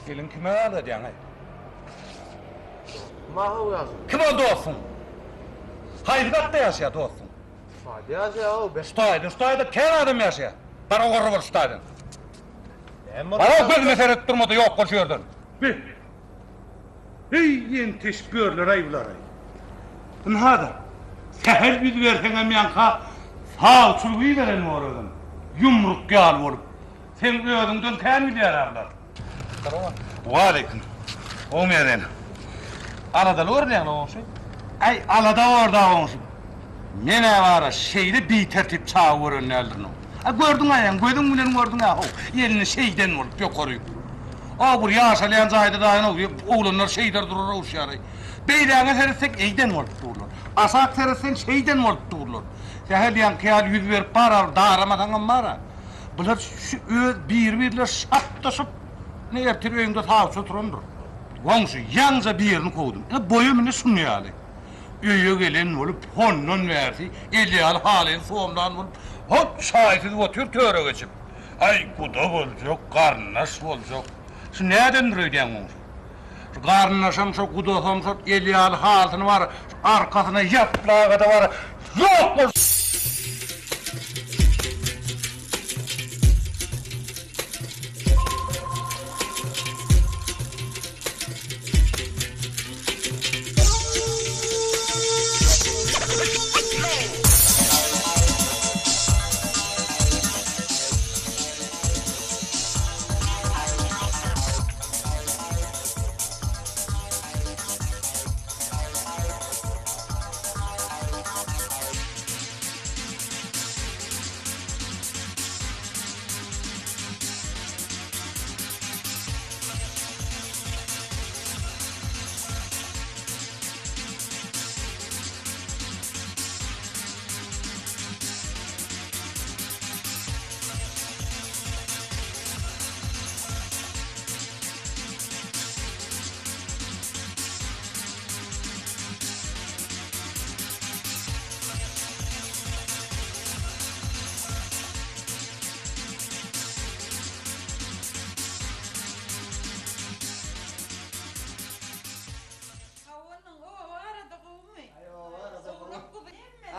Gelin kime alacaksın ay? Mahu yazın. Kim o dostun? Hayrigatta yaşa dostun. Hadi yaşa o be. Ustaydı ken adam yaşa. Bana oğru var ustaydın. Ama Bana o gözüme seyret durmadı yok koşuyordun. Bir. Ey yentiş börler ayılar ay. Nada. Seher yüz versene miyanka. Sağ çulguyu veren mi oradın? Yumruk yal vurup. Sen ödünden ten mi diyer arlar? Aleyküm. O meyden. Alada orada olsun. Ay alada orada olsun. Mene var şeyde bir tertip çağı vurun eldirin. Gördün ayağın, gördün mü gördün ya? Elini şeyden vurup yok koruyor. Buraya aşalayan zahide daha ne oluyor? Oğlanlar şeyler durur o şarayı. Beylağına sersek eyden vurup dururlar. Asak sersen şeyden vurup dururlar. Seheliyan kıyal yüz verip parar, dağıramadan amara. Bunlar şu birler şaptaşıp ne yaptırıyor önümde tavsı oturundur. Onsu yalnızca bir yerini kovdum. Boyumunu sunuyor. Üye gelen olup honnon verdi. İlyal halen soğumdan olup hop şahitsiz oturup töre geçip. Ay kuda olacak, karnaş olacak. Şu nereden ödeyen olmuş? Şu karnaşam, şu kudasam, şu İlyal halini var, arkasına yaplağı da var. Yok mu?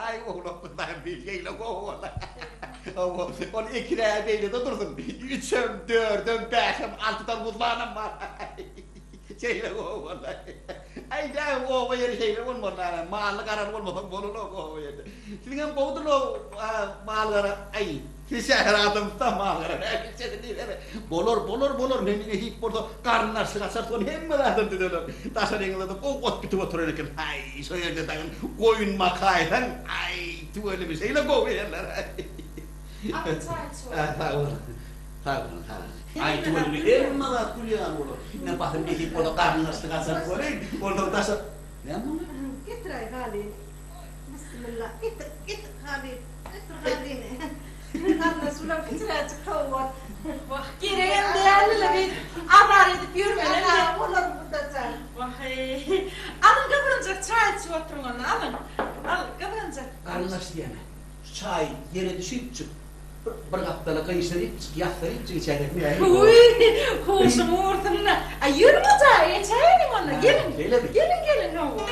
Ay oğlum ben bilgeyle oğlan. Onu ikiraya beyle de durdum. Üçüm, dördüm, beşim, altıdan mutfağım var. Şeyle oğlan. Ay da oğlan yeri şeyle olmadan. Mağlı karan olmadan bolun oğlan yeri. Sizin boğdun o mağlı ay. Şehradım da mağlı Bolor. Memine hip burada karnına sıkasar son hem mi lazım diyorlar. Taşan engladım o ot bitti oturuyor ki. Ay söyledi tanın koyun makaydan. Ay tuvalı bir şeyle koyuyorlar. Sağ olun. Ay tuvalı bir hem mi lazım kuliyan olur. Ne bakın bir hip burada karnına sıkasar son hem. Ondan taşan. Ne yapalım? Getir ay Halil. Bismillah. Getir Halil. Getir Halil. Anlasılar getir azıcık kavur. Gireyim değerli bir azar edip yürümenin de. Olur burada çay. Alın kıvırınacak çay içi oturun onu alın. Alın kıvırınacak. Karnına diyene. Çay yere düşüp çık. Bir kaptala kayışlayıp çık yatlayıp çık içeride. Uy, hoşum ortamına. Ay yürü mü çay? Çayını onu. Gelin ne olur.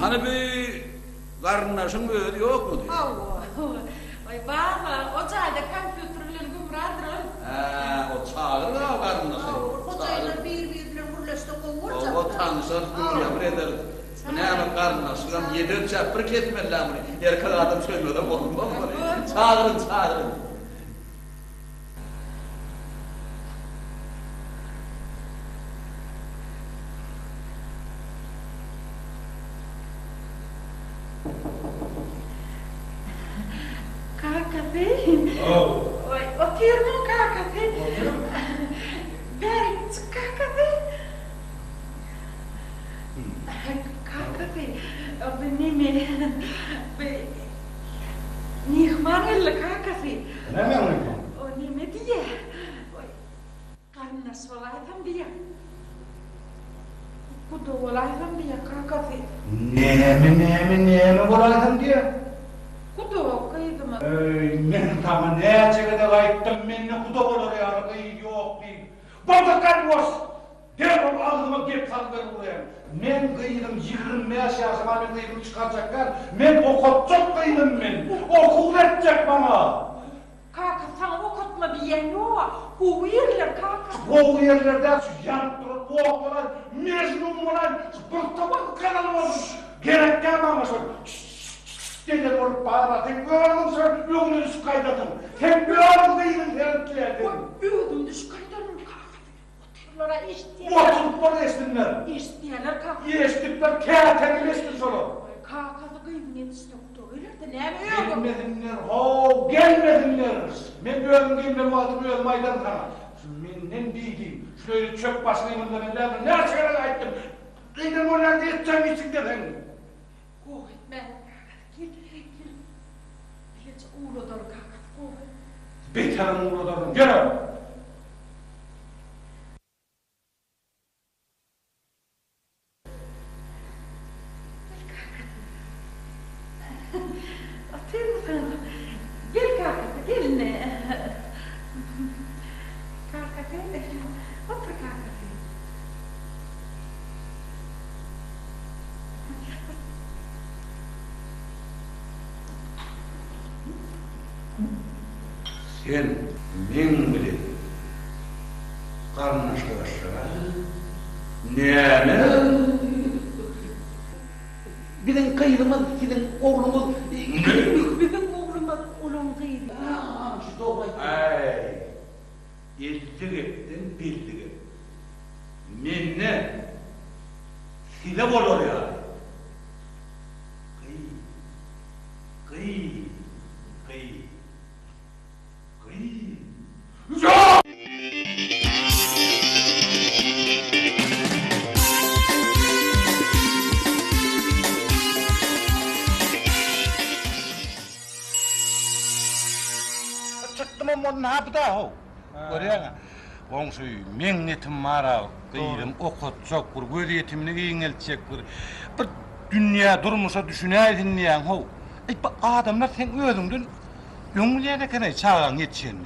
Hani bir karnınaşın böyle yok mu diyor. Allah. Ay baba, o çayda kompüterlerin gümrüdür. O çağır da karnınaşın. Hocayla birbirine vurlaştı kovurca. almışlar, yağmur eder. Ne ama karnına suram yedi çapır ketmediler bunu. Erkek adam söylüyor da olmaz mı? Çağırın. Kakati. Oh. Otur mu kakati? Berk kakati. Kakati. Benim nihmanel kakati. Ne mi? O ne diye? Karnas olaydan diye. Kudu olaydan diye kakati. Ne bulaydım diye? Kudu kıydım. Men tamam ne çekede kayıttım men ne kuda olur ya yok değil. Burada kalmos. Derhal ağzıma gep saldır buraya. Men kıydım 25 yaşıma ben kıydım çıkaracaklar. Men okutacak kıydım men. Okul edecek bana. Kaka sana okutma diyen yok. Bu yerler kaka. Bu yerlerde yanıp durup bu okular mecnun olan bırtabak kanal olmuş. Gerek gelmemiş. Dedi olup bağıra, tek bir oğlum sen yolunu düş kaydadın. Tek bir oğlum değilim terkledin. Öldüm düş kaydarım kaka. Oturlara isteyenler. Oturup bana estinler. İsteyenler kaka. Estikler kâteni estin sonu. Kaka'da kıyım yetişti kutu. Öyle de ne mi yok? Gelmedinler. Ben bir oğlum değilim, ben vaatım bir oğlum aydan sana. Menden bildiğim, şöyle çöp başlayımında ben derdim, ne açıklara ayttım. Kıydım onlarda edeceğim içinde ben. Koy etme. Gel. Hiç uğradır kaka. Koy. Beterim uğradım, gel. Otur musun? Gel kaka. Gel ne? Kaka gel. Otur kaka. Sen men bilen karnaşlaşa neme Bizim kıyılımız, sizin oğlumuz... Bizim oğlumuz onun kıydı. Şu doğru. ay ellik ettin bildik et menne sile olur ya kıy yok. Çıktım ama ne yaptı o? Görüyor musun? Komşuyu mengnetim mara, kıyırım okut çok kur, göz yetimini giyinelecek kur. Bir dünya durmuşa düşüneydin niyen ho. Bu adamlar sen özündün, yöngülüğüne kadar çağıran yetişenli.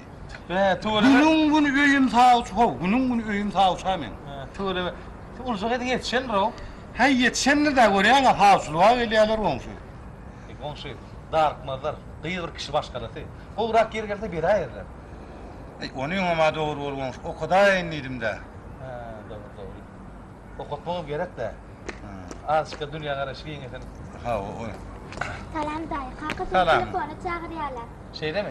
Bunun bunu öyüm sağuç ho, bunun öyüm sağuç hemen. Tuğla, uluşuk edin yetişen o. Hay yetişenli de görüyor musun? Havsuluğa geliyorlar komşu. Komşu, darıkmazlar. Kıyı bir kişi başkanası. O bırak geri gelse bir ayırlar. Onun ama doğru olmuş, o kadar enniydim de. Ha, doğru. Okutmamız gerek de. Azıcık dünya karşı giyin efendim. Ha o. Salam dayı, kanka Salam. telefonu çağırıyorlar. Şeyde mi?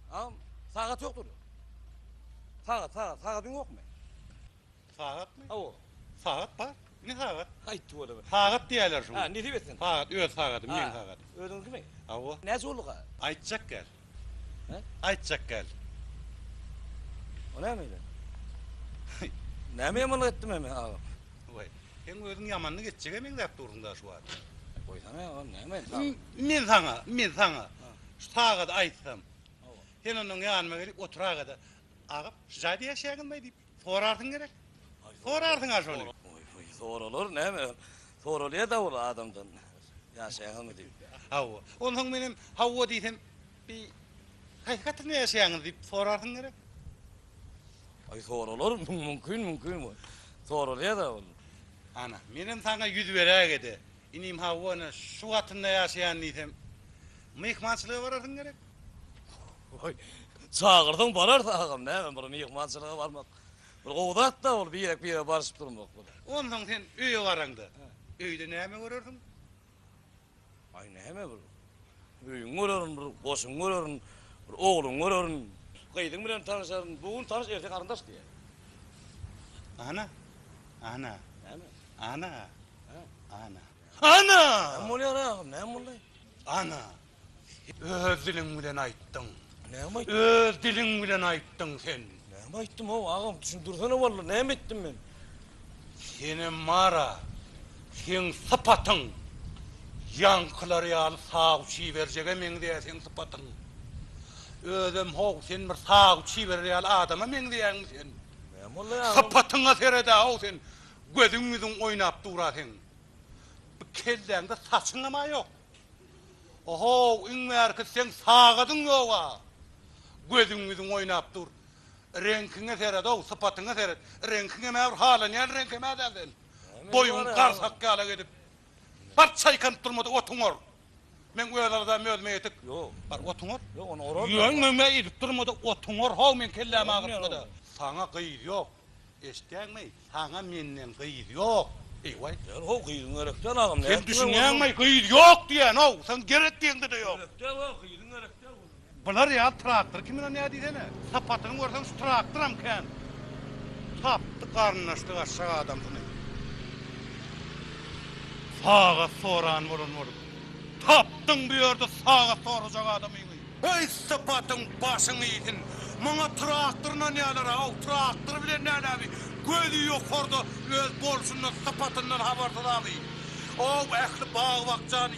Tamam. Ağam, saat yoktur. Saatın yok mu? Saat mı? O. Saat var. Ne saat? Ay tuvalı. Saat diyorlar şunu. Ha, ne diyorsun? Saat, öz saatım, men saat. Ödün kimi? Avu. Ne zorluk ha? Aytacak gel. He? Aytacak gel. O ne miydi? Ne mi yamanlık ettim hemen ağam? Vay. Sen özün yamanını geçecek emin dep durunda şu an. Koysana ya, ne mi? Men sana. Şu saat aytsam. Sen onun yanıma gelip oturağa da ağap, şaydı yaşayagın mı deyip sorardın gerek. Sorardın ha şunu. Oy, zor olur ne mi? Zor oluyor da olur adamdan. Yaşayan mı diyeyim? Havu. Onun benim havu deysem bir hakikaten yaşayagın deyip sorardın gerek. Ay zor olur, mümkün mü? Zor oluyor da olur. Ana, benim sana yüz vereye gidi. İnim havu'na şu katında yaşayan deysem mıhmançılığı varardın gerek. Oy, çağırdım barar ağam ne mi? Bunu yıkmancılığa varmak. Bir oğdat da ol, bir yere barışıp durmak. Ondan sen öye varangdı. Öyde ne mi görürdün? Ay ne mi bu? Büyün görürün, bir boşun görürün, bir oğlun görürün. Kıydın bilen tanışarın, bugün tanış erkek arındaş diye. Ana. Ne mi? Ana. Ne oluyor ağam, ne oluyor? Ana. Öz dilin bilen ayttın. Ne mi ayttın? Öz dilin bilen ayttın sen. Ne mi ayttım o ağam, düşündürsene vallahi, ne mi ettim ben? Senin mara, sen sıpatın, yankıları yalı sağ uçuyu verecek emin diye sen sıpatın. Özüm hoğ sen bir sağ uçuyu verecek yalı adama emin diyen sen. Ne mi oluyor ağam? Sıpatına serede hoğ sen, gözün oynap dura sen. Bu kellende saçın ama yok. Oho, inmer ki sen sağadın yoğa. Gözün oynap dur. Renkine seret, o sıfatına seret. Renkine mevr halen, yani renkine dedin. Boyun karsak kala gidip. Parçayı kanıp durmadı, otuңor. Men öğlerden mözme etik. Yok. Bar otuңor. Yok, onu orar. Yönmeme edip durmadı, otuңor. Hov men kelleme ağıtmadı. Sana kıyır yok. Eşten mi? Sana menden kıyır yok. Eyvay. Ya o kıydın örekten ağam, ne Sen ettin düşünen mi? Kıyır yok diyen o. Sen gerek diyende de yok. Örekten o, kıydın örekten o. Bunlar ya traktör kimin ne diysene? Sapatını görsen şu traktoram kan. Taptı karnılaştı aşağı adam bunu. Sağa soran vurun. Taptın bir yerde sağa soracak adamı. Ey sapatın başını yedin. Bana traktöruna ne alar? O traktör bile ne alar? Gözü yok orada öz bolsundan sapatından haberdar abi. O ehli bağ vakcan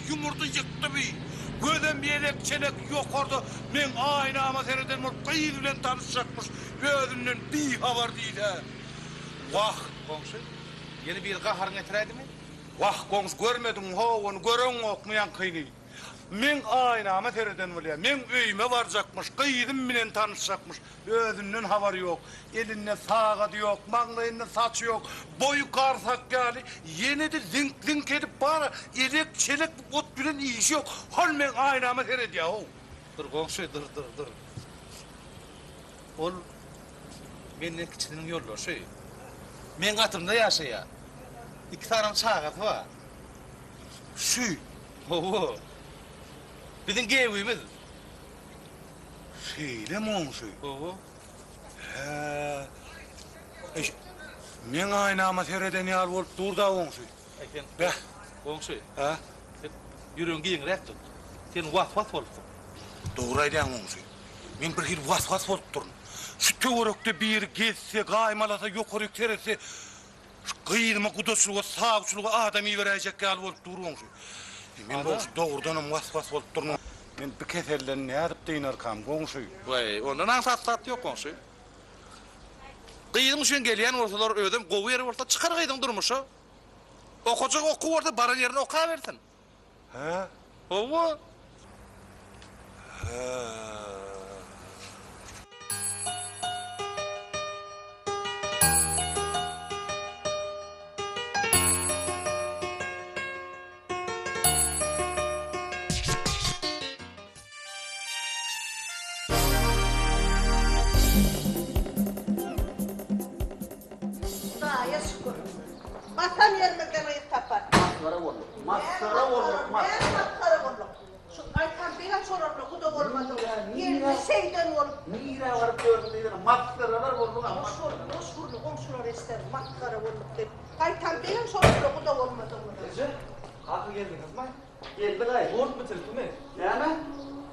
yumurda yıktı bir. Gözüm bir elek çelek yok orada. Men aynama sereden kıyı bilen tanışacakmış. Gözümden bir haber değil ha. Vah komşu, yeni bir kaharın etireydi mi? Vah komşu görmedim onu gören okmayan kıyını. Men aynama sereden bile. Men öyme varacakmış, kıyıdım bilen tanışacakmış. Gözümden haber yok. Eline sağa yok, mağlayında saçı yok. Boyu karsak gali. Yine de zink edip bana elek çelek ot bilen işi yok. Hal men aynama seret ya. Dur komşu, dur. Ol, benden kiçinin yollar şey. Men katımda yaşaya. 2 tane çağat var. Şu. Oo. Bizim gevimiz. Şeyle mi olmuş? Oo. Men aynama sereden yar olup durda olmuş. Ayten. Be. Komşu. Ha? Yürüyün giyin rektun. Sen vas olsun. Doğru aydan olmuş. Men bir hil vas olup durun. Şu tövrükte bir geçse, kaymalasa, yukarı yükselese, kıyırma kudasılığa, sağ uçuluğa adam iyi verecek gal olup durmuş. Men bu doğrudanım vas olup durun. Men bir keserden ne yapıp deyin arkam komşu. Vay, ondan ansat yok komşu. Kıyın için gelen ortalar ödem kovu yeri orta çıkar kıydın durmuşu. Okuyacak oku orta barın yerine okuğa versin. He? Oo. Daya şükür. Basan yerimizden ayıp tapar. Maskara olur. Maskara olur. Ne maskara olur? Şu aytan beyaz sorarlı kuda olmadı. Yerine şeyden olur. Nire var gördüm dedim. Maskaralar oldu ama. Boşvurlu komşular ister maskara olur dedi. Aytan beyaz sorarlı kuda olmadı. Kalkı geldiniz mi? Geldi gay. Vurt mu tırtı mı? Yani?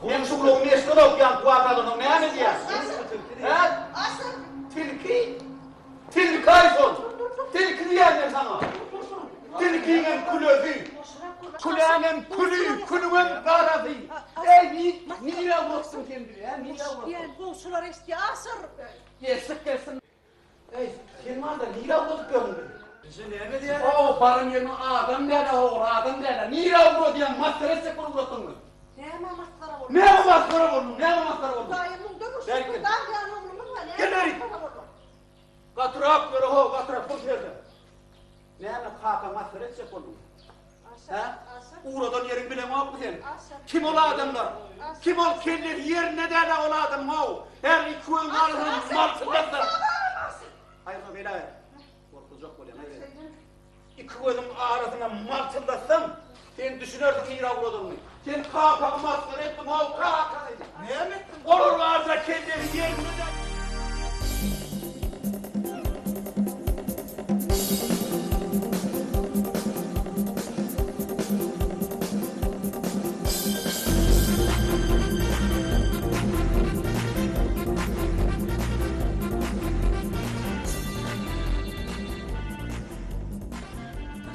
Hem şu kulağımı eşkıda okuyan kuakadının ne mi diye? He? Asıl. Tilki. Tilki ayson. Tilki diyenler sana. Tilkinin kulözü. Kulağının kulü, kulüğün karası. Ey niye vursun kendini ya? Niye vursun? Yani komşular istiyor asır. Gelsin. Ey sen var da niye vursun gördün? Ne mi diye? O barın yerine adam derler oğul, adam derler. Niye vursun diyen masterese kurulursun mu? Ne ama maskara olur? Ne bu maskara vurdun? Ne bu maskara vurdun? Dayımın dönüşü Belki. buradan yanımın var. Gel beri. Katırak böyle ho, katırak bu şerde. Ne mi kaka masterese kurulun? Ha? Uğradan yerin bile mi yok mu senin? Kim ola adamlar? Kim ol kelleri yerine derler ola adam ho? Her iki oyun arasını malsızlar. Hayır o bela ver. Korkacak böyle. İki koydum arasına martıldasam sen düşünürdün İran vurdun. Sen kaka maskara ettin o kaka. Ne mi ettin? Oralarda kendileri yerinde.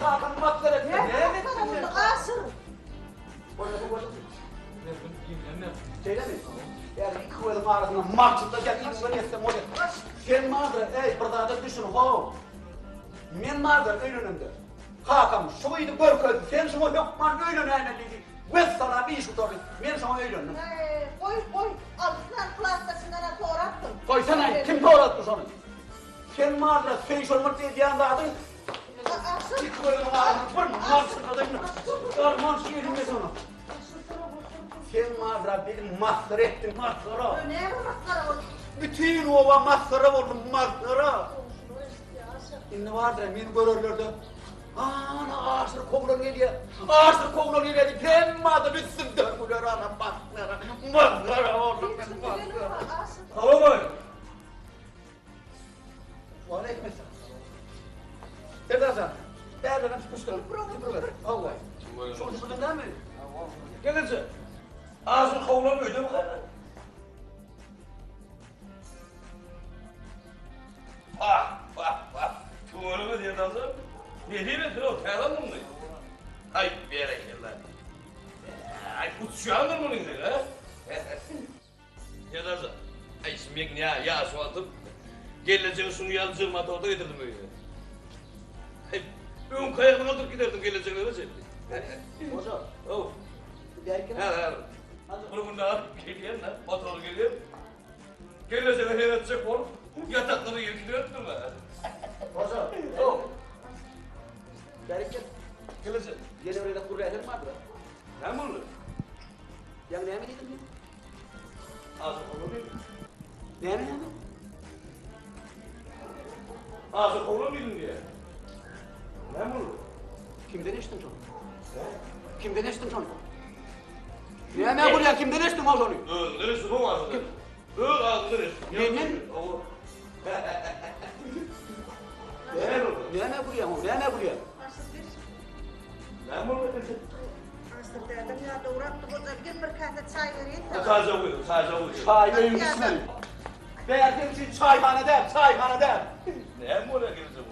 Kaka maskara ettin. Ne maskara olur? Asır. Şeyle mi? Yani iki koydum arasına marçında gel ilgini etsem oraya. Sen mağdur, ey burada düşün ho. Men mağdur önünümde. Kakam şuydu görköydü, sen şunu yokman önüne dedi. Ben sana bir iş tutarım, ben sana öylönüm. Koy. Altından plastasından doğrattım. Koysana, kim doğrattı sana? Sen mağdur, sen şunu diyen dağdın. Asır. İki koydum arasına, vurma, marçında da Darman şu elimde sana. Sen mağdur, benim mahzır ettin, mahzıra. Ne maskara olur? Bütün ova mahzıra vurdum, mahzıra. Şimdi vardır, beni görürlerdi. Ana ağaçları kovlan geliyor. Ağaçları kovlan geliyor. Pemmadı bitsin dönmüler ana mahzıra. Mahzıra oğlum ben mahzıra. Tamam mı? Var ekmek. Derden. Derden çıkmıştır. Allah. Şu şuradan değil mi? Gelince. Ağzını kovlamıyor değil mi? Doğru mu diye dansa? Ne diyeyim sen o? Ferdan mı? Ay bereketler. Ay kutsuyandır mı ne ha? Ya dansa. Ay şimdi ya su atıp geleceğin sunu yalıcığım atı orada getirdim öyle. Ay ön kayakını alıp giderdim geleceğin öyle şey. Hocam. Oh. Belki Ha. Bunu bunda alıp geliyorum lan. Motoru geliyorum. Geleceğine yönetecek ol. Yatakları yırtılıyordun mu? Hocam. Oh. Belki Geleceğim. yine oraya kurra edelim vardı. Ben bunu. Yani ne mi dedim? Ağzı kovulur muydun? Ne mi? Ağzı kovulur muydun diye. Ben bunu. Kimden içtin onu? Kimden içtin onu? Ne buraya kimden içtin o onu? Neresi bu ağzını? Ağzını neresi? Benim. Ne buraya? Ne buraya? Ben bunu. Asıl dedim ya doğrattım o da bir kase çay vereyim de. Sadece buyurun, sadece buyurun. Çay verin ismen. Beğendim için çayhanede. Ne bu ne geleceğim?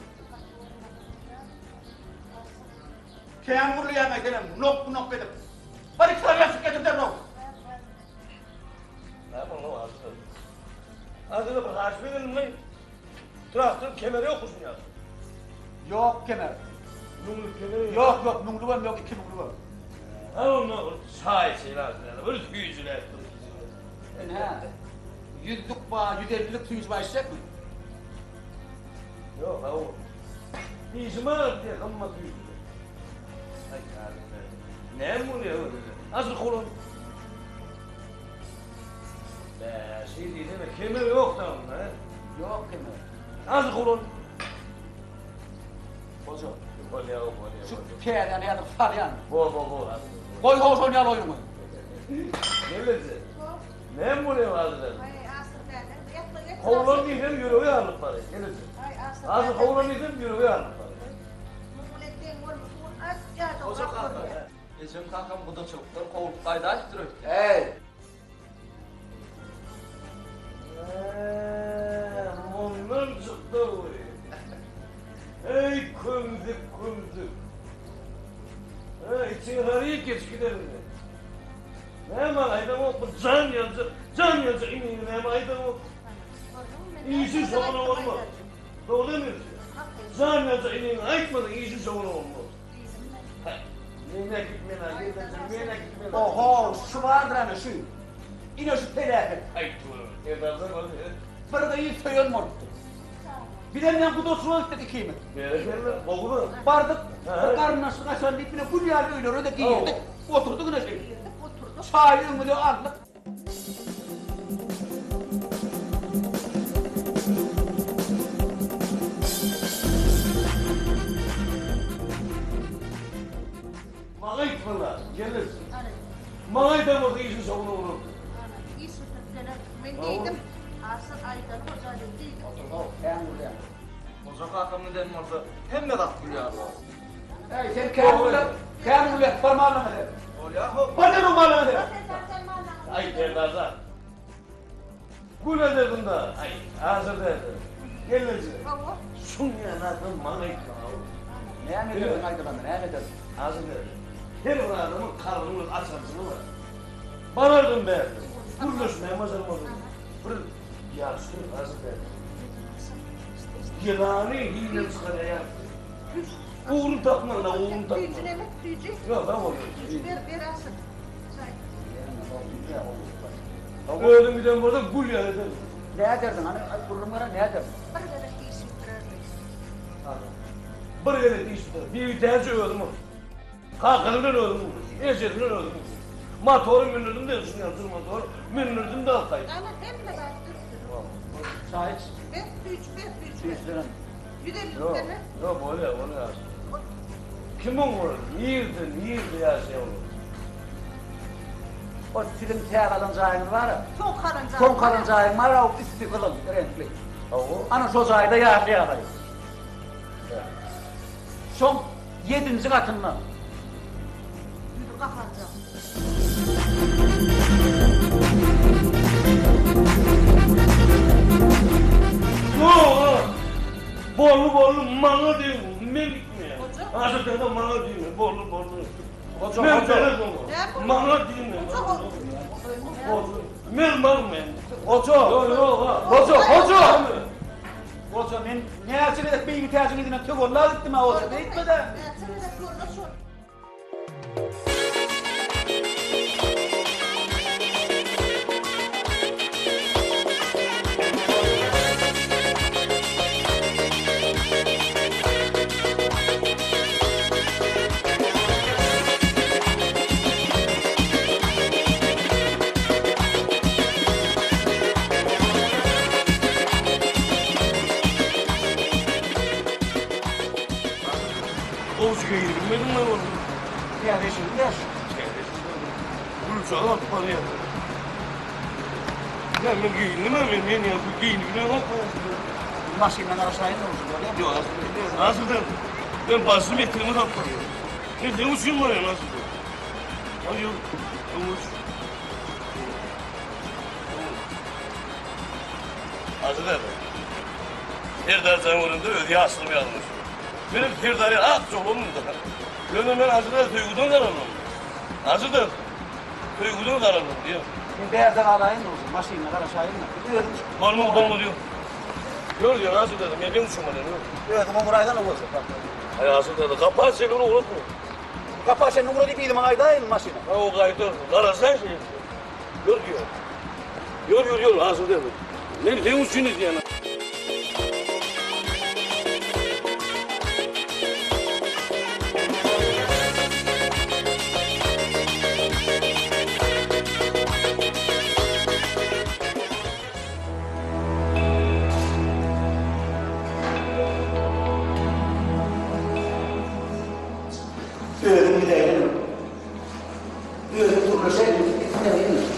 Keyan vurlu yemek dedim. Nok dedim. Hadi sarılasık getirdim nok. Ne bu ağzını? Ağzını bak, açmayın mı? Traktörün kemeri yok musun ya? Yok kemer. Bunun kemeri Yok numlu var yok iki numlu var. Ha onu çay şeyler. Böyle büyücüler. Ne? 100'lük bağ, 150'lik suyunuz var içecek mi? Yok ha o. İşim var diye kanma büyücüler. Ay kardeşim. Ne bu ya? Nasıl kolon? Be şey değil mi? Kemeri yok da onun ha. Yok kemer. Nasıl kolon? Hocam. Olya. Şu peyden yadık salyan. Bol. Koy hoş oynayal oyunu. Ne bilsin? Ne bu ne vardı? Ay asır ben. Yatla. Kovlan değilim yürüyü alıp bari. Gelirsin. Ay asır. Azı kovlan değilim yürüyü alıp bari. Mulettin vur. Az ya da. Hoca kanka. Geçen kankam bu da çoktur. Kovulup kayda açtırıyor. Hey. Ondan çıktı bu. Ey kumzuk. İçin harayı geç gidelim. Ne hemen aydan o can yancı inin ne hemen aydan o. İyisi sonuna olmaz. Doğru demiyorsun. Can yancı inin aytmadın iyisi sonuna olmaz. Yine gitmeler. Oho şu vardır hani şu. İne şu peyden. Ay dur. Evden var ya. Bana da iyi söyleyen mordu. Bir de ben bu dostluğa dedi kıymet. Bereketler, oğlum. Vardık, He. karnına su kaçan dipine bu yerde öyle öyle giyirdik. Oturduk ne şey. Çayı ümülü aldık. Bana itmeler, gelirsin. Bana itemez iyisi sonuna olur. İyi sütüpteler. Ben giydim. Asır aydan hocayla giydim. Ben buraya. Hoca kankam ne derim orada? Hem de laf biliyor. Hey sen kendi buraya parmağınla mı de? Olya hop. Bana rumalına de. Ay derdaza. Bu ne dedin da? Ay hazır dedi. Gelirsin. Baba. Şun yanadın bana itme. Ne emrediyorsun ayda bana ne emrediyorsun? Hazır dedi. Her bir adamın karnını açarsın var. Bana dön be. Durmuş ne mazarım olur. Bir yaşlı hazır dedi. Yılanı hile çıkar ya. Uğrunu takma la uğrunu takma. Tüycü ne mi? Tüycü. Yok ben oluyorum. Bir asır. Çay. Öyle bir de burada gul ya dedim. Ne ederdin hani kurulumlara ne ederdin? Bir yere iyi sütürerdik. Bir yere değişti. Bir tercih öldüm. Kalkanından öldüm. Ecelinden öldüm. Motoru minirdim de üstüne yatır motoru. Minirdim de altay. Ama hem de ben Türk'tüm. Şahit. Ben tüycü. Yüzlerin. Yok, Yüdelim. yok öyle ya. Kim olur? Yiyirdi ya şey olur. O film teyalıncağın var ya. Çok karınca. Son kalıncağın var ya o üstü kılın. Renkli. O? Ana çocuğu da yaşayalım. Son 7. katından. Yürü kakarca. Yok. Borlu mana değil mi? Ben gitmiyor. Hoca? Hazır dedi mana değil mi? Borlu. Hoca, Ben hoca. böyle doğru. Ne? Mana değil mi? Çok Borlu. Ben malım ben. Hoca. Yok. Hoca. Hoca ben ne yapsın edip bir ihtiyacın edine tök Allah gittim ha hoca. Ne gitmedi? Ben sana da sorma sor. Oğuz köyü bilmedim ben onu. Kardeşim yaş. Bunu sana at bana ya. Ben giyindim ben ya. Bu giyindim ne bak. Maşinle aşağıya ne olsun böyle? Yok nasıl ben basım ettiğimi kaptım. Ne demişim var ya nasıl? Hadi yok. Demiş. Hazır dedi. Her dersen vurunda ödeye aslımı yazmış. Benim her at yolum da. Ben hazırda tüygüden kararım. Hazırda tüygüden kararım diyor. Bir beyazdan alayım da olsun. Maşinle aşağıya ne? Biliyorum. Var mı diyor. Gör diyor hazır dedim. Ya ben uçurma dedim. Evet ama buraydan ne olacak? Hayır hazır dedi. Kapağı çekini unutma. Kapağı senin buraya gitmeydim aydayım maşine. Ha o kaydı. Karasan şey. Gör diyor. Gör hazır dedim. Ne uçunuz yani? Öğrenim gidelim. Öğrenim durursa gidelim.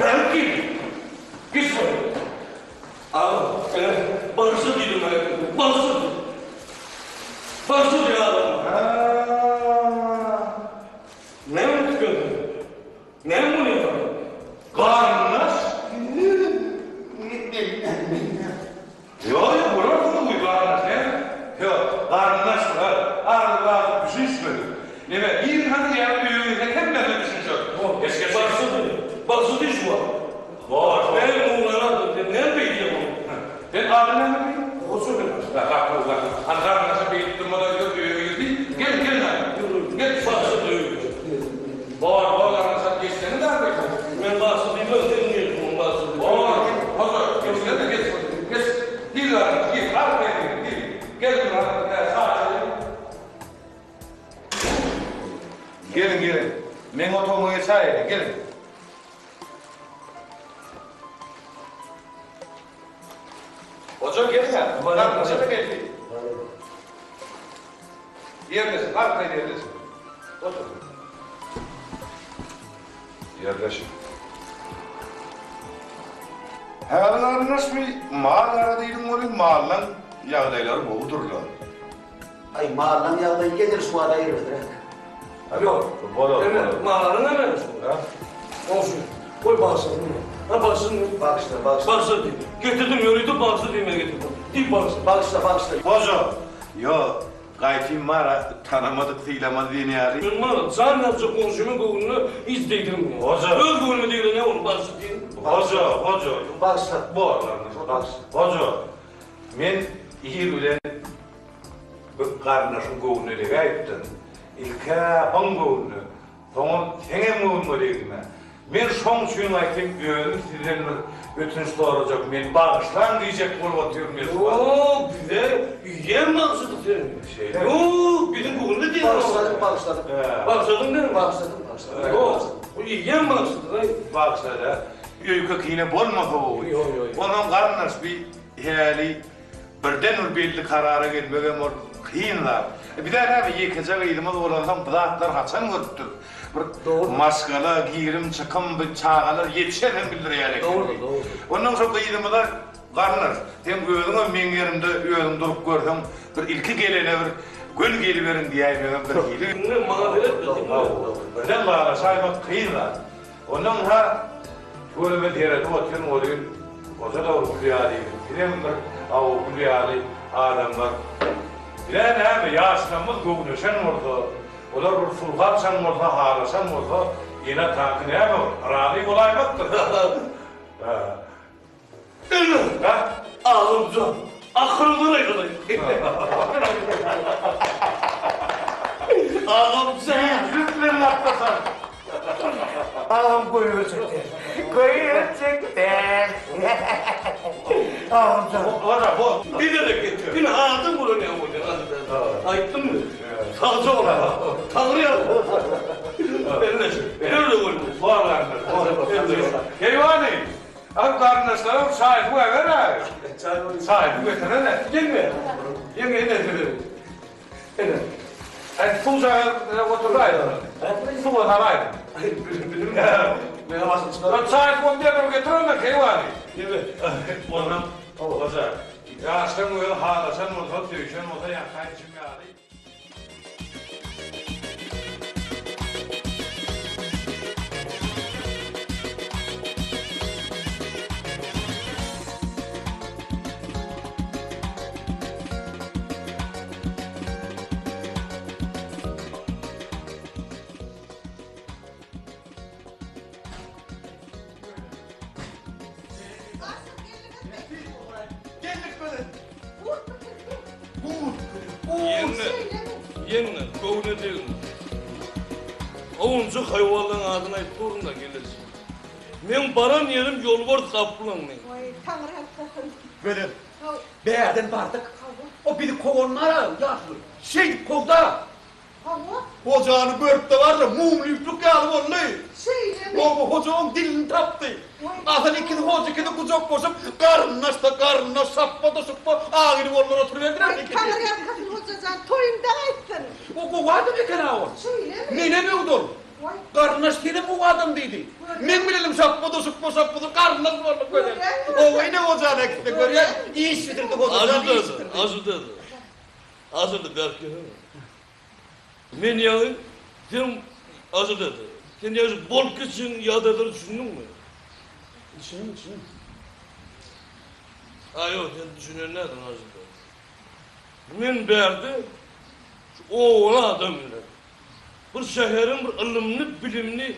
Belki. Gitme. Barısı dedim ben. Barısı. Barısı diyor adam. Ne mi tutuyorsun? Ne mi bunu yapıyorsun? Karnınız? Yok, burası bu karnınız, ne? Yok, karnınız var. Ağrı bir şey istemedim. Ne be, iyi hangi yarı büyüğünüzde hem de bir şey yok. Eski Barısı diyor. Barısı diyor şu an. Var. Ben oğlana dedim. Ne bekleyeyim onu? Ben ağrına mı diyeyim? Olsun ben. Bak. Hani karnınızı bekleyip durmadan yok, büyüğünüz değil. Gelin. Gel, Barısı diyor. Var, karnınızı geçtiğini de bekleyin. Ben barısı diyor. Ben niye bunu barısı diyor? Hazır, geçtiğini de geç. Geç. Değil artık, git. Artık değil. Gelin artık, sağa gelin. Men otomobil sayede gelin. Hocam gelin ya. Karnınızı da bekleyin. Yerdesin, arkaya yerdesin. Otur. Yerleşin. Herhalde nasıl bir mal aradıydım onun mağlan yağdayları boğdurlar. Ay mahallam yağdayı gelir şu arayı yürüdür. Yok. Evet, mağaranın hemen olsun. Olsun. Koy barısı. Ha barısı mı? Bağışla. Barısı değil. Getirdim yürüydü barısı değil mi getirdim? Değil barısı. Bağışla. Bozo. Yo, gayfim var, tanımadık değilamadı diye yani. Bilmem, sen ne yapacak konuşumun koğunu hiç değilim. Hoca. Öl koğunu değil ne olur barısı değil. Hoca. Bağışla. Bu arlarını. Hoca. Men iyi bilen bu karnaşın koğunu diye ayıptın. İlka on koğunu. Sonra tenge koğunu dedim ben. Men son suyun ayıptım, öğünüm sizden bir ötünüş doğuracak. Men bağışlan diyecek bulup atıyorum. Ooo, güzel. Yem bağışladık senin. Yoo, bizim koğunu değil. Bağışladım. Bağışladın değil mi? Bağışladım. Yoo, yem bağışladık. Bağışladı. Öykü yine bolmadı o. Yok. Onun karnaş bir hali birden belli karara gelmegen var. Kıyınlar. Bir de ne yıkacak idimiz oradan bıraklar haçan gördük. Bir maskala, giyirim, çıkım, bir çağalar yetişen bildir Doğru. Ondan sonra idimiz karnaş. Hem öğünü men yerimde öğün durup gördüm. Bir ilki gelene bir göl geliverin diye bir hili. Ne mağaret dedim. Birden bağla saymak kıyınlar. Ondan ha şöyle bir derede oturuyorum oluyor. Oza da o gülyali. Bilemdir. O gülyali adamlar. Bilen abi yaşlanmaz göğnöşen orada. Olar bir sulgatsan orada, harasan orada. Yine tankı ne abi? Râli olaymaktır. Ha? Ağımca. Akırılır ayılayım. Ağımca. Lütfen atlasan. Ağam koyuyorsun. Ağamca. Oza bu. Bir de getir. Bir ağzım bunu ne oldu? Ayıttın mı? Sağcı ola. Tanrı ya. Ben öyle koydum. Varlardır. Heyvani. Abi kardeşlerim sahip bu eve ne? Sahip bu eve ne? Gelme. Yenge ne dedi? Evet. Su sahibi oturaydı. Su oturaydı. Ben havasını çıkarım. Ben sahip bu diye getirin de heyvani. Evet. Ondan olacak. Ya sen bu yıl hala sen olsa dövüşen olsa yakayım şimdi yani. Yenge, kovne değil mi? Avuncu hayvanların ağzına durun da gelirsin. Men baran yerim yolvort kapılan men. Oy, Tanrı hakikaten. Böyle beğerdin bardık. O bir kovonlara yaşlı. Kovda. Hava, Ocağını börtte var da mumluyukluk geldi vallahi. şeyle mi? O hocam dilini taptı. Azan ikini hoca ikini kucak boşup karnına sappa da suppa ağırı vallahi oturuverdiler. Ay, Tanrı hakikaten hocacan, toyunda ettin. O vardı bir kere o. Şeyle mi? Nene mi udun? Karnaş seni bu adam dedi. Men bilelim sapmadı, karnaş varlık böyle. O ne olacağını ekte görüyor. İyi iş bitirdik o zaman. Azırdı belki. Men yani sen azırdı. Sen yani bol kısın yağdadır düşündün mü? Düşünün. Yok sen düşünün nereden azırdı? Men berdi oğlan adamla. Bir şehrin bir ilimli, bilimli,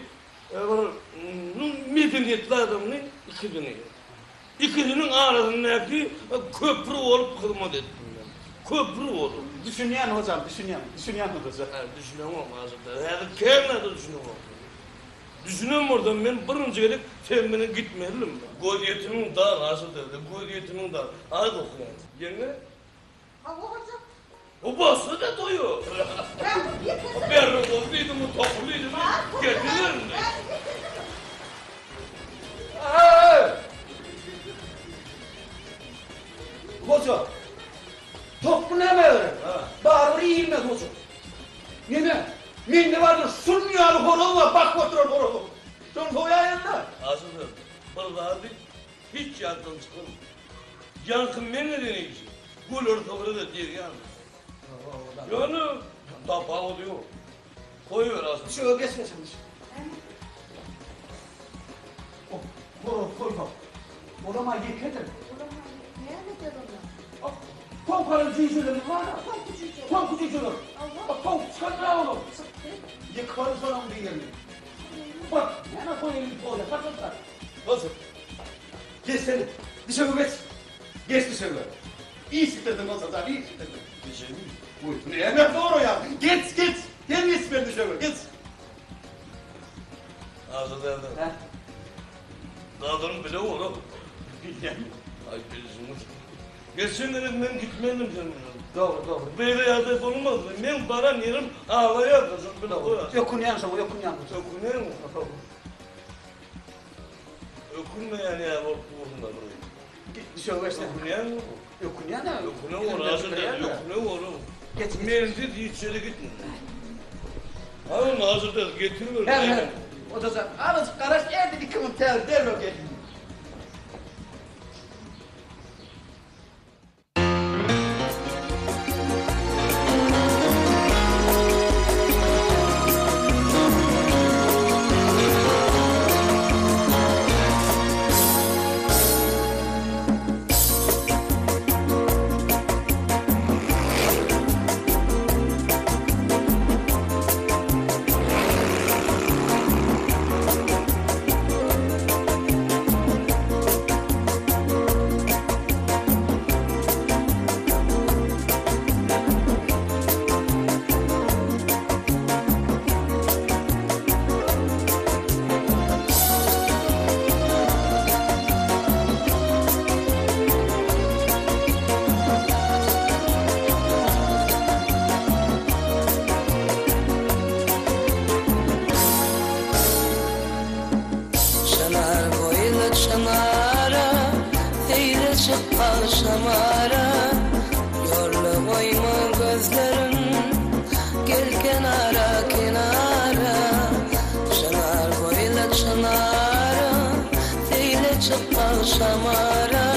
medeniyetli adamın ikisinin arasındaki köprü olup hizmet ettim ben. Köprü olup. Düşünen hocam, düşünen hocam. Düşünemem azıcık. Yani kendine de düşünemem. Düşünemem oradan ben birinci gelip sen beni gitmeyelim. Godiyetimin dar nasıl dedi, godiyetimin dar. Hadi okuyun. Yenge? O bası da doyuyor. Ben olduydu mu, topluydu mu, getirir mi? Hoca, toplu ne mi öyle? Bağırır iyilmez hoca. Ne vardır, sunmuyor horoz var, bak oturur horoz. Son soya yanında. Aslında, bırlardı, hiç yankın çıkın. Yankın ben ne deneyim? Gül ortamını da diye yani. Yani, tapağı oluyor. Koyuyor aslında. Şöyle geçmesin. Koy. Orama yıkadın. Tavukların cücüleri var ya. Tavuk cücüleri. Bak tavuk çıkartma oğlum. Yıkarız sana bu diyelim. Bak, yana koyayım böyle. Bak. Nasıl? Geç seni. Dışarı geç. Geç dışarı. İyi sitirdin o zaman, iyi sitirdin. Dışarı mı? Buyur. Evet doğru ya. Geç. Gel geç ben dışarı. Geç. Ağzı derdi. Dağların bile oğlum. Ay bilizimiz. Geçen dedim ben gitmeyelim seninle. Doğru. Böyle yerde bulunmaz. Ben baran yerim ağlaya kızım bile koyar. Yokunyan sana. Ökünüyor mu? Ökünme yani ya orada burayı. Dışarı geç. Ökünüyor mu? Yokunyan ne? Ökünüyor mu? Ağzı derdi. Ökünüyor mu? Geç. Menzil içeri gitme. Abi ağzı derdi getiriyor. Hemen. O da zaten arası karaş geldi bir kımın ter der o geldi. Şamara, yorla koyma gözlerin, gel kenara. Şanar boyla çanara, feyle çıkma şamara,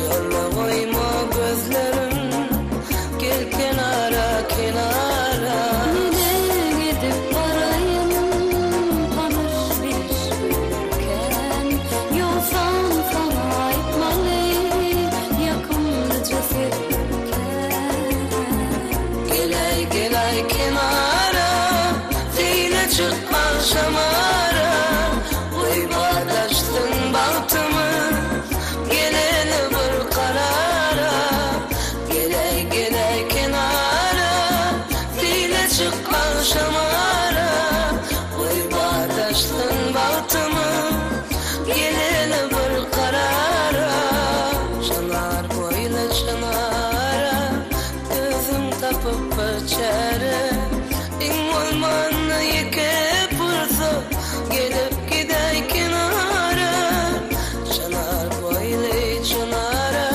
yorla koyma gözlerin, gel kenara. Nereye gidip varayım, tanır bilirken, yolsan sana aytmalı. Gelay kenara, feyle çıkma şamara, oy bağdaştın bahtımı, gelene bir karara. Gelay kenara, feyle çıkma şamara, oy bağdaştın bahtımı, gelene bir karara. Şanar boyla çanara, gözüm tapıp böçere, in olmanı yıkıp vursa, gelip giday kenara. Şanar boyla çanara,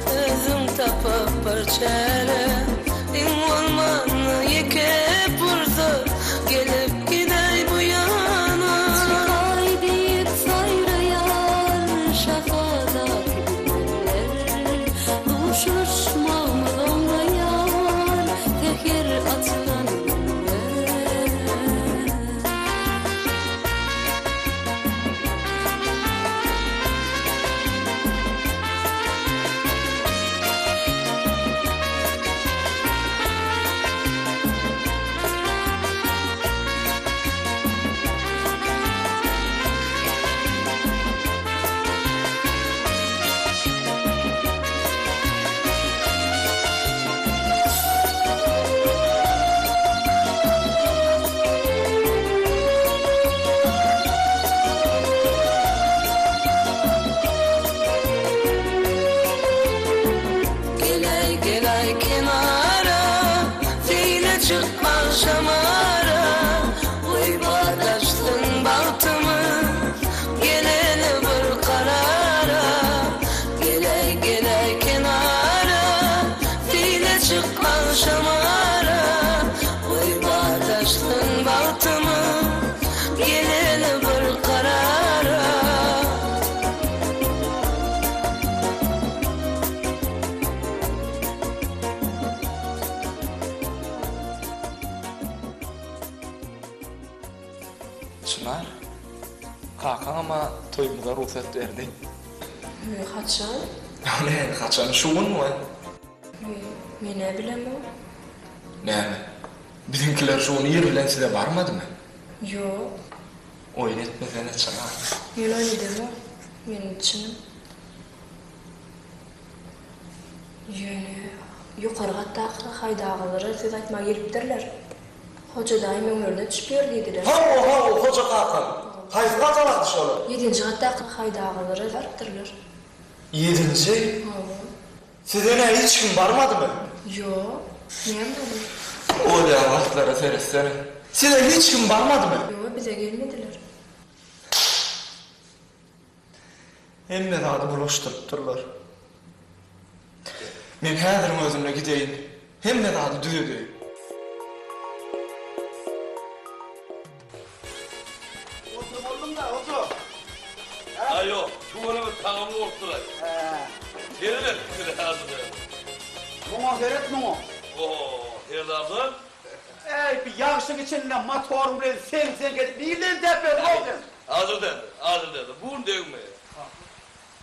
gözüm tapıp böçere, in olmanı yıkıp vursa, gelip giday şamara Uy bağdaştın baltımı Gelene bir karara Gele gele kenara File çıkma şamara Uy bağdaştın baltımı Gelene bir karara Çınar, kakan ama toyumuza ruhsat verdi. Kaçan? Ne, kaçan şuun mu? Men ne bilem o? Ne? Bizimkiler şuunu yerlen size barmadı mı? Yo, Oyun etmesene Çınar. men oynadım o. Menin içinim. Yani, yukarı kattaki haydağıları siz aytma gelipdirler. Hoca daim ömrüne düşüp yerliydiler. Hoca kakan. Hayır kaçalaktı şöyle. 7. kattaki haydağıları varıptırlar. 7. Size ne hiç kim barmadı mı? Yo, ne anladım? Ola vaxtlara seressene. Size hiç kim barmadı mı? Yo, bize gelmediler. Emme adı bulaştırıptırlar. Men häzirim özümle gideyin. Hemme adı düzüdü. Ayo, şuanı tamamı ortalar. Yerler kire hazırda. Buna veret mi o? Erdal'dan. Ey bir yağışın içinden motorum böyle sen gelip birden tepen oldun. Hazır dedi. Bunu dövme.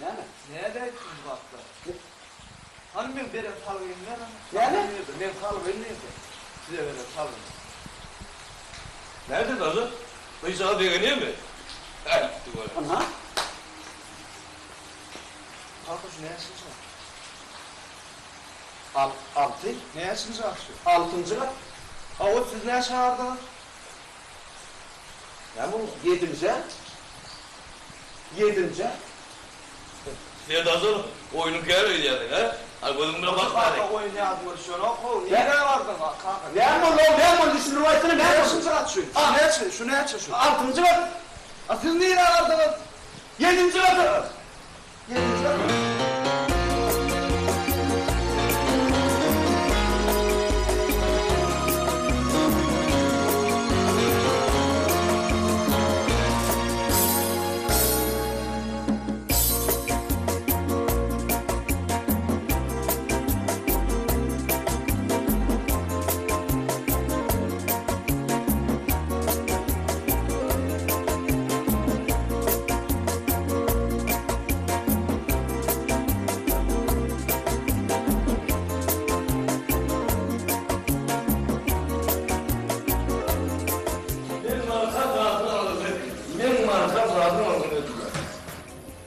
Yani? Neye de ettiniz bakla? Hani ben beri salgayım ver ama. Yani? Ben salgayım nerede? Size böyle salgayım. Nerede hazır? Bu sana döveniyor mi? Hadi duvara. Aha. Kalkış ne yaşınız Altı. Ne yaşınız var? 6. kat. O siz ne çağırdınız? Ya bu 7. 7. Sen de hazır oyunu kâr ödeyedin ha? Hadi gözümüne bak bari. Kanka oyun ne yazıyor şu an oku. Niye vardın kanka? Verme düşün rüvayetini Ne verme. yaşınız var şu? Ah. Ne yaşınız? Şu ne yaşınız şu? 6. kat. Siz niye vardınız? 7. kat. 7. kat.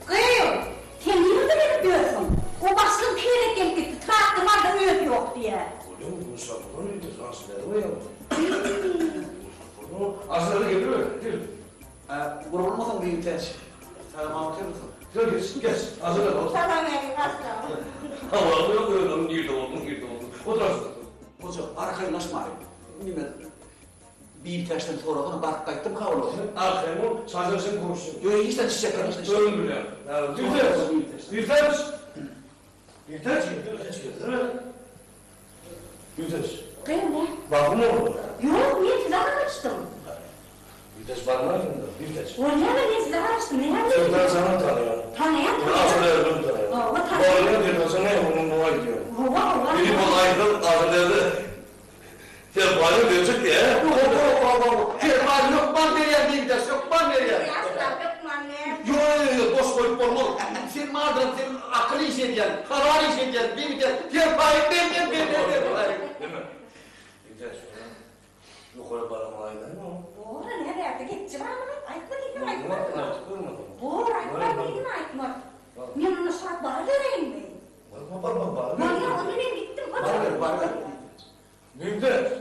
Kıyıyor. Sen niye de beni diyorsun? O başlığın kıyerek gelip gitti. Traktörler de öğüt yok diye. Aslında geliyor. Vurulmasın bir ters. Sen anlatıyor musun? Gel geç. Hazırla bak. Tamam yani asla. Havalı yok öyle onun girdi oldum. Oturarsın. Hocam arkaylaşma. Bilmem. Bir tersten sonra bana bak kayıttım kavlu. Aferin o sadece konuşsun. Yo işte çiçek kardeşler. Ölüm bile. Bir ters. Ben ne? Bakın oğlum. Yok niye silahı açtım? Vites var mı? Vites. O ne ben silahı açtım? Ne yapayım? Sırtlar sana tanıyor. Tanıyan Asıl tanıyan. evrim tanıyor. Ova tanıyan. Oğlum diyor sana onun nova gidiyor. Ova. Biri bu aydın ağırladı. Ya bana diyecek diye. Yok ben nereye bir ders yok ben nereye. Asla yapmam ne? Yo boş koyup olmaz. Sen madem sen akıllı iş ediyorsun, kararlı iş ediyorsun, bir de diğer payı ben. Değil mi? Vites. Yukarı barama aydın mı? Doğru ne verdi? Git çıvar mı? Aytma gitme Aytma. aytma. Aytma. Doğru aytma gitme aytma. Ben ona surat bağır vereyim ben. Bak. Ben ya onu ben gittim. Hadi. Var. Vites.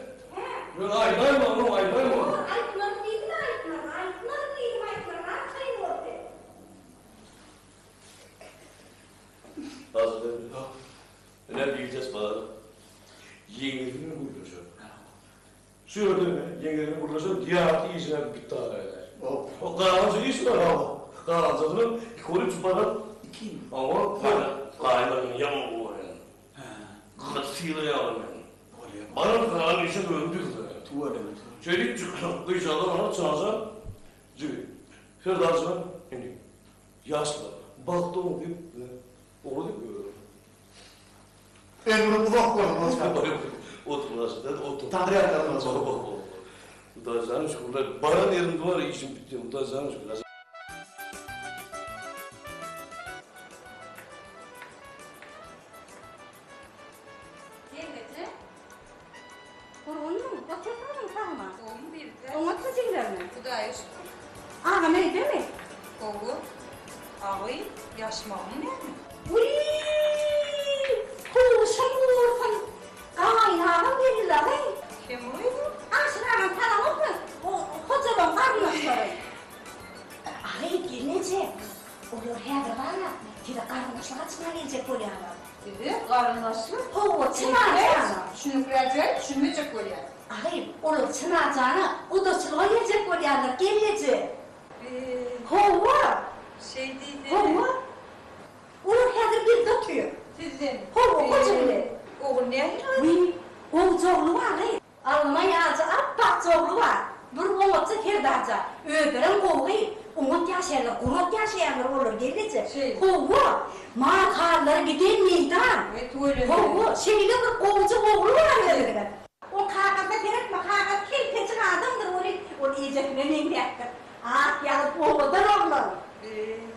Yok aydın mı? Onu aydın mı? Aytma gitme aytma. Aytma gitme aytma. Aytma orada. Hazır değil. Ne diyeceğiz bana? Yenildi mi buydu şu? Sürdüm yengelerimi kurlaşıp diğer iyisine bitti araylar. O karanlıcı iyisine ama. Karanlıcının koruyup bana iki. Ama laylarının yaman bu yani. Katıyla yalan yani. Bana karanlığı için öldük de. Çelik çıkıyor. Dışarıda bana çağırsa. Cübi. Ferdansına yani. Yaşlı. Baktı onu deyip. Onu deyip En bunu uzak koyalım. Oturmasın dedi, otur. Tanrı yakalım. Mutazanı şükürler. Baran yerinde var ya işim bitti. Mutazanı şükürler. Yengeci. Onu mu? Bakıyorsun mu tamam? Oğlum bir de. Ona tacılar mı? Kudaya şükür. Aha ne demek? Oğlum. Ağabey yaşmağım ne mi? Uy! Kuşum vursun. Kaynağım verirler. Kim oydu? Aşırı'nın tanımı mı? O kocaman karnışları. Ay gelecek. Olur her var ya. Bir de karnışlar açma gelecek bu yana. Dedi, karınlaşlı. O çınarcağına. Şunu kıracak, şunu yiyecek oluyor. Ay olur çınarcağına. O da çınarcağına bu yana gelecek. Hova. Şey değil de. Hova. Olur her bir tutuyor. Sizden. Hova kocaman. Oğul ne? Uy, oğucoğlu var ay. Almanya'cı appak çoğlu var. Bir oğutçı kerdacı. Öbürün oğu. Umut yaşayanlar, kurut yaşayanlar olur gelecek. Hova. Markarları gider meydan. Evet öyle. Hova. Şeyli bir oğucu oğlu var öyle. O kakasa gerekme, kakasa kelpeçin adamdır. Onu yiyecekler neyini yaktır. Ah yalıp oğudan oğlan.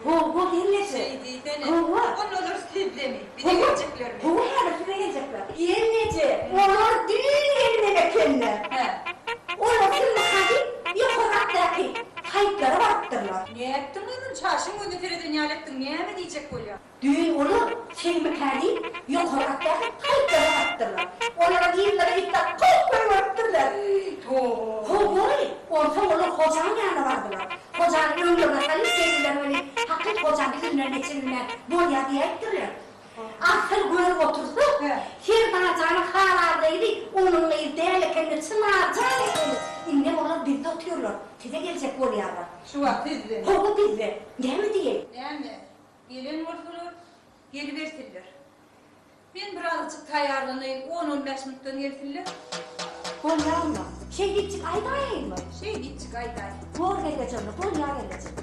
Hova gelecek. Şey değil de ne? Hova. Onun olur sizde mi? Bir de gelecekler mi? Hova herifine gelecekler. Gelecek. Olur değil yerine kendine. He. Orasını hadi yukarıdaki kayıtlara baktırlar. Ne yaptın onun çarşın günü tere dünyalettin, niye mi diyecek oluyor? Düğün olur, çelmekleri yukarıdaki kayıtlara baktırlar. Onlara değillere iddia koy baktırlar. Kovboy, ortam olur hocanın yanına vardılar. Hocanın ömrüne kalıp gelirler öyle. Hakikat hocanın günlerine geçirirler. Buraya diye ettirler. Ahır görüp oturdu. Her dağcağını halardaydı. Onunla değerli kendi çınarcağını. İnne onlar birde oturuyorlar. Size gelecek buraya da. Şu var bizde. Kovu bizde. Ne mi diye? Yani gelin vursulur, geliversinler. Ben birazcık tayarlanayım, 10-15 minuttan gelsinler. Buraya alma. Şey dipçik aydayayım mı? Şey dipçik ayday. Doğru geleceğim. Buraya geleceğim.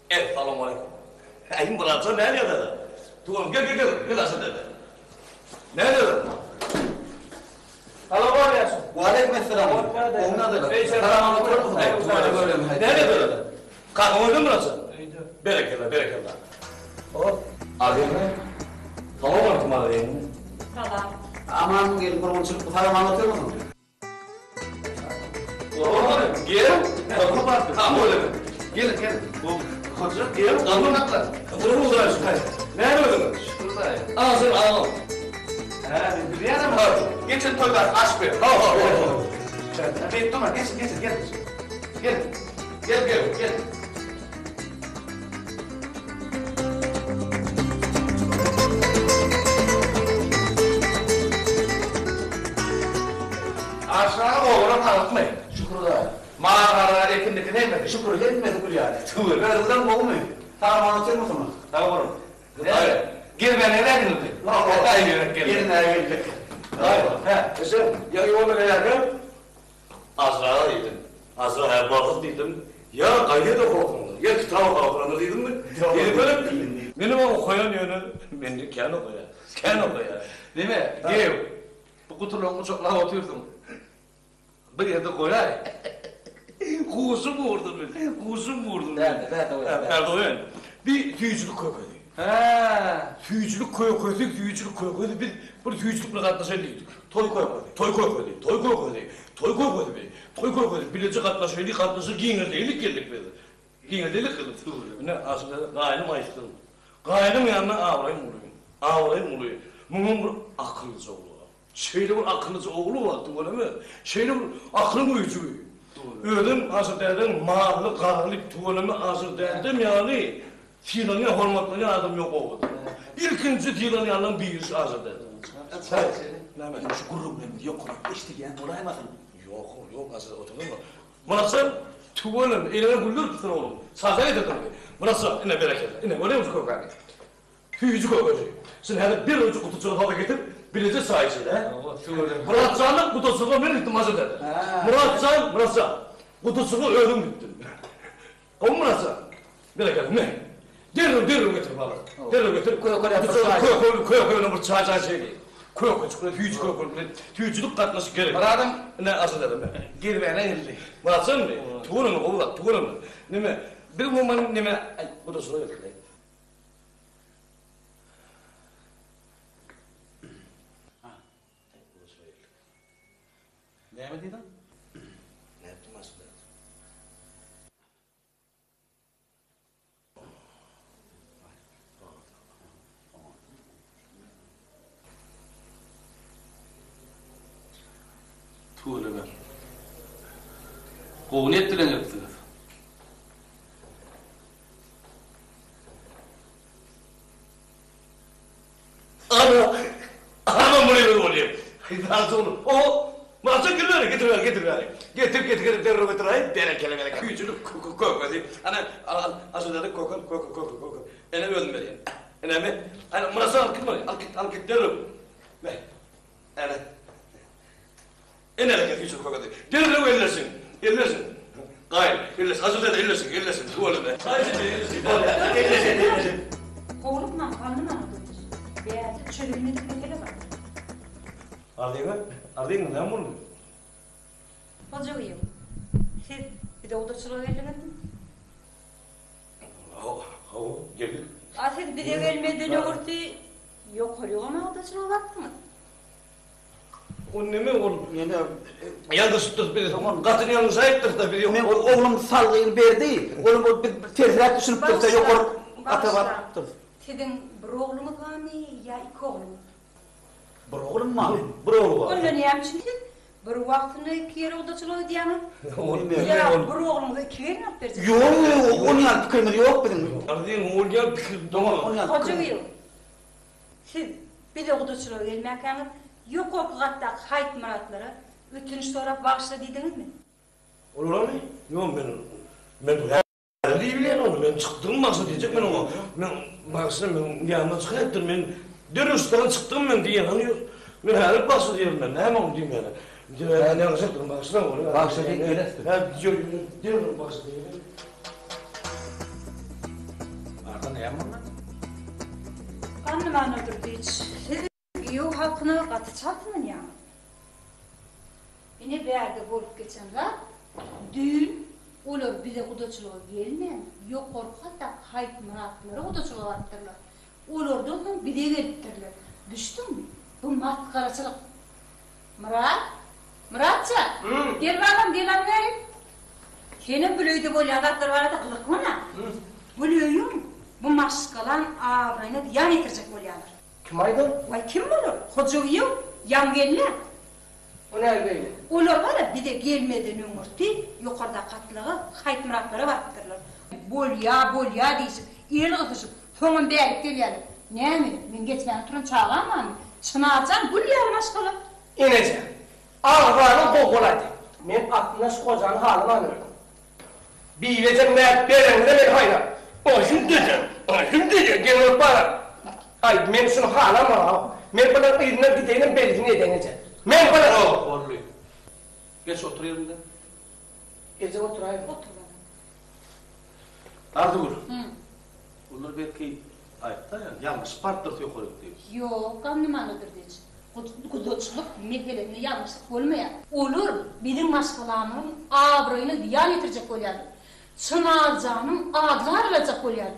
Evet, selamünaleyküm. Ayım bıraksa ne dedi? Tuğum gel asıl dedi. Ne dedi? Selam aleyküm. Aleykümselam. Onlar da. Selamünaleyküm. Ne dedi? Kalkın oydun mu nasıl? Berekeler. O, arayın mı? Selamünaleyküm arayın. Tamam. Aman gelin kuruluşu falan anlatıyor musun? Oğlum gel. Tamam öyle mi? Gelin. Hoca gel. Anlatlar. Bunu uzarsın. Nerede öldün? Şurada. Ağzın ağlam. He, bir yana mı? Geçin toylar aç bir. Ha. Bir durma, geçin. Gel. Aşağı oğluna tanıtmayın. Şükürler. Mağaralar yakındaki neymedi? Şükür gelmedi bu yani. Tüvür. Gözden olmuyor. Tamam anlatıyor musun? Tamam oğlum. Hayır. Gel ben eve gidin. Hayır. Gelin eve gelecek. Hayır. He. Sen ya yolda gelirken Azra'ya dedim. Azra'ya bakıp dedim. Ya kayıya da korktum. Ya kitaba kalkıranı dedim mi? Gelip böyle benim o koyan yönü. Ben de kendi koya. Değil mi? Gel. Bu kutularımı çok lav atıyordum. Bir yerde koyay. Kuğusu mu vurdum ben? Nerede? Pardon. Bir yüzlük koy koydu. Ha, tüyücülük koyduk, tüyücülük koyduk. Biz bu tüyücülükle katlaşaydık. Toy koyduk. Bilece katlaşır giyinirdelik geldik biz. Giyinirdelik kıldık. Ne aslında gayenim ayıktım. Gayenim yanına ağırayım oluyor. Bunun bir akıllıca oğlu var. Şeyde bir akıllıca oğlu var, öyle mi? Şeyde bir aklım uyucuyu. Öldüm, hazır derdim, mağarlı, karanlık, tuvalimi hazır derdim yani. Tilan'ı hormatlayan adam yok oldu. İlkinci Tilan'ı yanından birisi hazır derdim. Sen, şu gurrum yok, işte yani, olaymasın. Yok, hazır oturdun mu? Burası tuvalim, eline güldür tutun oğlum. Sazan ededim. Burası, yine bereketli. Yine öyle mi korkardı? Tüyücü korkucu. Sen hele bir önce kutucuğunu hava getir, birinci sayesinde. Muratcan'ın kutucuğunu bir ihtimaz ederdi. Muratcan, kutucuğunu öldüm bittim. O Muratcan, bereketli ne? Derru getir bana. Derru getir. Koy bir çay şey değil. Koy, tüyücülük katması gerek. Murat'ım, ne asıl dedim ben. gir bana elli. Muratcan mı? Tuğunum mu? Nime, bir moment nime, ay, kutucuğunu getir. Ne mi dedin? Ne yaptım aslında? Tuğla ben. Kovun ettiren yaptınız. Anam buraya bir olayım. Razı olun. O, Muratcan getir beni. Getir, derru getir, ay, berekeli. Küçülük, koy. Asıl dedik, koy. Ene öldüm vereyim. Ene mi? Muratcan al git, derru. Ver. Ene. Ene küçülük koy. Derru ellersin. Gayr, ellersin. Asıl dedi ellersin. Tuvalı be. Ellersin. Kovulukla kanım anladım. Beğerdi, çölümüne tıklatıyla bak. Ardayım mı? Ne bunu? Hoca uyum. Siz bir de odacılığa geldiniz mi? Geldik. Siz bir de gelmeden olurdu. Yok oluyor ama odacılığa baktınız. O ne mi oğlum? Yalnız bir katını yalnız ayıptır da bir Oğlum salgıyı verdi. Oğlum bir tersine düşünüp dursa yok ata var. Sizin bir oğlunuz var mı ya iki oğlunuz? Bir oğlum var. Bir oğlu var. Ondan yapmışsın ki bir vaktinde iki yere odacılığa diyemem. Oğlum Ya bir oğlunuza iki yere ne yapacaksın? Yok, onun yanı kıymeti yok benim. Ardayım oğul gel Onun Hoca uyum. Siz bir de odacılığa gelmekten yok o katta hayt maratları ütünüş sonra bağışla dediniz mi? Olur mu? Yok ben her değil bilen onu. Ben çıktım masa diyecek ben ona. Ben baksana ben yanına çıkacaktır ben. Dönüşten çıktım ben diye yanıyor. Ben her baksı diyorum ben. Hemen onu diyeyim yani. Ben yanacaktım baksana onu. Baksı değil öylesidir. Diyorum baksı diye. Arda ne yapmam lan? Annem anladırdı hiç. Siz yok halkına katı çatmın ya. Yine bir yerde bulup geçenler düğün olur bize odacılığa gelmeyen yok korkat da hayt muratları odacılığa attırlar. Olur da bir de gelittirler. Düştün mü? Bu matkaracılık. Muratcan. Gel bakalım gel verin. Senin bülüydü böyle adaklar var da kılık mı ne? Bülüyüm. Bu maskalan ağrıyla yan etirecek böyle yanır. Kim aydın? Vay kim olur? Hocayım, yan gelinler. O ne öyle? Onlar var ya bir de gelmeden ömürtü, yukarıda katlığı, hayt muratları varttırlar. Bol ya deysin, iyili kıtışıp, sonun beğenip geliyelim. Ne mi? Ben geçmeyen turun çağılan mı? Çınarcan, bul ya maşkala. İneceğim. Ağrı'nın kokulaydı. Ben aklına şu kocanın halini anıyorum. Bileceğim ne berenle ben hayran. Başım diyeceğim, gel bana. Ay, ben şunu halama. Ben bana eline gideyim, belgini edineceğim. Ben bana... Oğlum. Geç otur yerinde. Gece oturayım. Otur Arda vur. Bunlar belki ayıpta yani. Yanlış partlatıyor kolektiği. Yok, annem anıdır diyeceğim. Kudoçluk medgelerine yanlışlık olmayan. Olur, bizim maşkalanın ağrıyını diyan etirecek olaydı. Çınarcanın ağrını arılacak olaydı.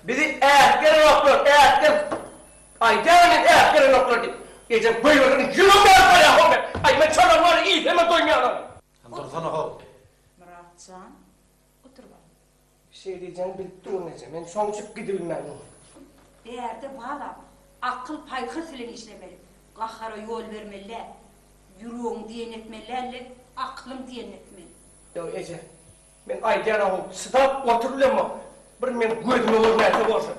Bizi erken oklar, erken. Ay devam et erken oklar diye. Gece buyurun yürü ben ya hobe. Ay ben çocukları iyi hemen doymayalım. Dursana ho. Muratcan, otur bak. Bir şey diyeceğim bilip durun nece. Ben son çık gidebilmem. Eğer de bana akıl paykır filan işlemeli. Kahara yol vermeliler. Yürüğün diyen etmelilerle aklım diyen etmeli. Ya Ece, ben aydiyana ol, sıdap oturulem o. Bir men gözüm olur nerede olsa.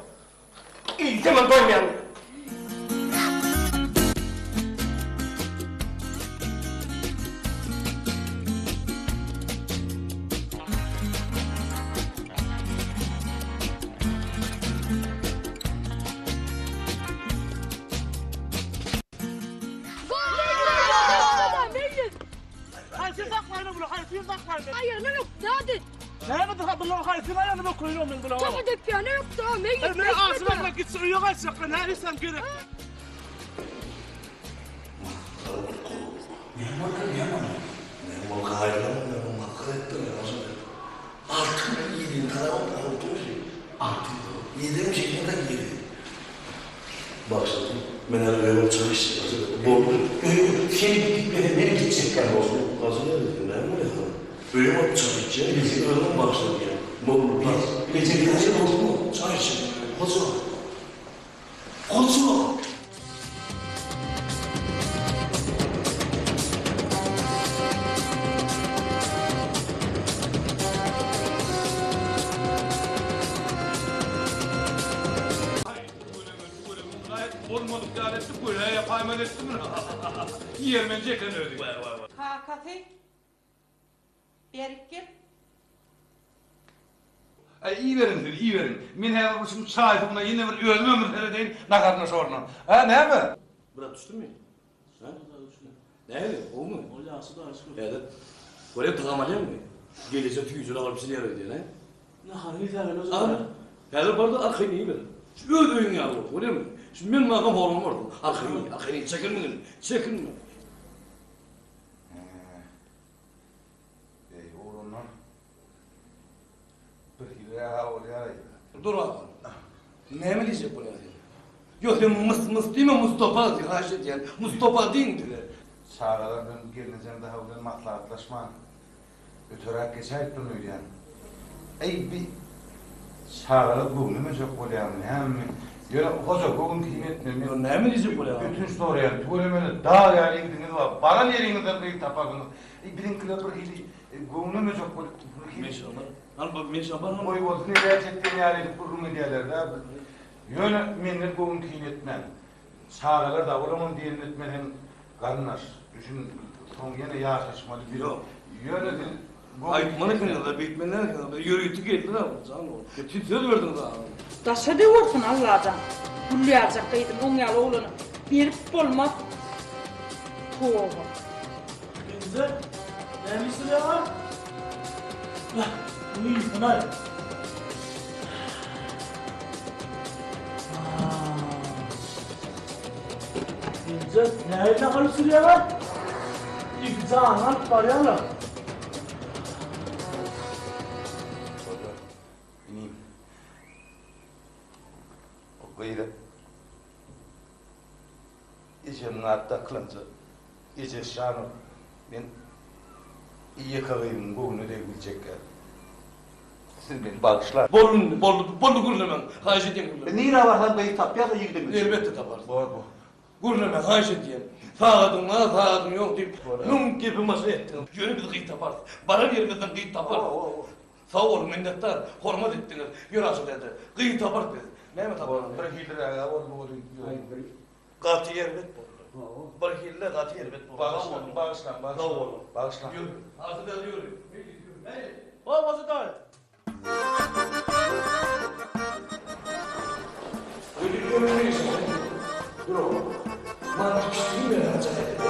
İyi hemen doymayalım. Hayır, ne yok, hadi. Ne mi daha bunlar hayatına yanıma koyuyorum ben bunları. Çok ödep ya, ne yok daha, ne yok. Ne ağzına bak gitsin, yok açacak ben her insan gerek. Başladım. Ben her yolu çalıştım. Boğdum. Seni gitmedi, beni gidecekler olsun. Kazanıyor dedim, ben mi dedim? Böyle olup çalışacağım, bizim öğren başladım ya. Mutlu, gece oldu mu? Çalışacağım. Kozu. Kozu. Olmadık yani ettik böyle yapayım ettim mi? Yermence ekran öldük. Ha kafe. Berik gel. İyi verin dedi, iyi verin. Min her başım çaydı buna yine bir ölüm ömürleri değil, nakarına sorunum. Ha ne mi? Bırak düştün mü? Ha? Ne mi? O mu? O yası da aşkım. Evet. Oraya tıkamayacak mı? Gelecek tüyücüne alıp seni yarıyor diye ne? Ne hangi tane o zaman? Ama. Hele barda arkayı iyi verin. Şu öldüğün yavru, öyle mi? Şimdi benim makam oğlum vardı. Arkayı çekilmeyin, çekinme. Oğlundan bir kilo oraya Dur bakalım. Ne mi diyecek buraya? Yok sen mıs değil mi Mustafa diye haşet yani. Mustafa değil mi diye. Çağrılardan geleceğim daha ulan matlaatlaşma. Ötürek geçer durmuyor yani. Ey bir çağrılar bu ne mi çok oluyor yani. Yöne hoca bugün kıymetli. Ne mi diyecek buraya? Bütün story tuvalemene dağ yani gidiniz var. Bana yerinize bir tapakını. Birin kilo bir hili. Gönlü mü çok oluyor? Meşallah. Al bak meşallah. Oy olsun gerçekten yani kurumu diyorlar da. Yöne menler bugün kıymetmen. Çağrılar da olamam diyen etmenen karınlar. Düşün son yine yağ şaşmalı bir o. Yöne de Ayıpmanı kadar, bitmenler kadar, yürüyütü geldiler ama canım o. Tütüyor verdiniz abi. Taşa de vursun Allah'tan. Kulluyacaktaydım onun yalı oğlunu. Bir olmaz. Tuğba. Güzel. Ne misin ya? Bu iyi, bunay. Güzel. Nerede kalırsın ya? İkisi anlat var ya lan. İneyim. O kıydı. İçenin hatta kılınca. İçe şanı. Ben iyi kalayım bu ne de bilecekler. Siz beni bağışlar. Bollu gurlemen, haşet gurlemen. Niye var lan bey tapya da yıkdınız? Elbette taparsın. Bu. Gurlemen, haşet diyen. Sağladın yok deyip, num gibi masaya ettin. Yürü bizi kıyı taparsın. Bana bir yerimizden kıyı taparsın. Sağ olun minnettar, hormat ettiniz. Yürü asıl dedi. Kıyı tapart dedi. Ne mi taparsın? Bir hildir ya, o Katı yerbet buldu. Bir hille katı yerbet buldu. Bağışlan. Bağışlan. Yürü. Asıl dedi yürü. Olmazı da. Öyle görünüyorsun. Dur oğlum. Mantık istiyor ya acayip.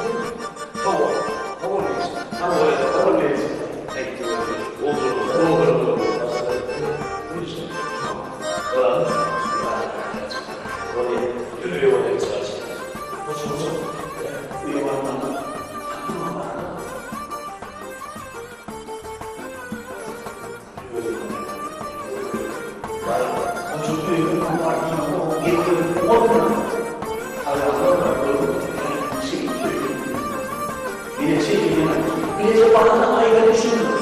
Hava neyse. Hava neyse. Ekti olur. Yürüyor oraya sadece. Hoca. İyi var mı? Hoca Bilecek bana ayıra düşündüm.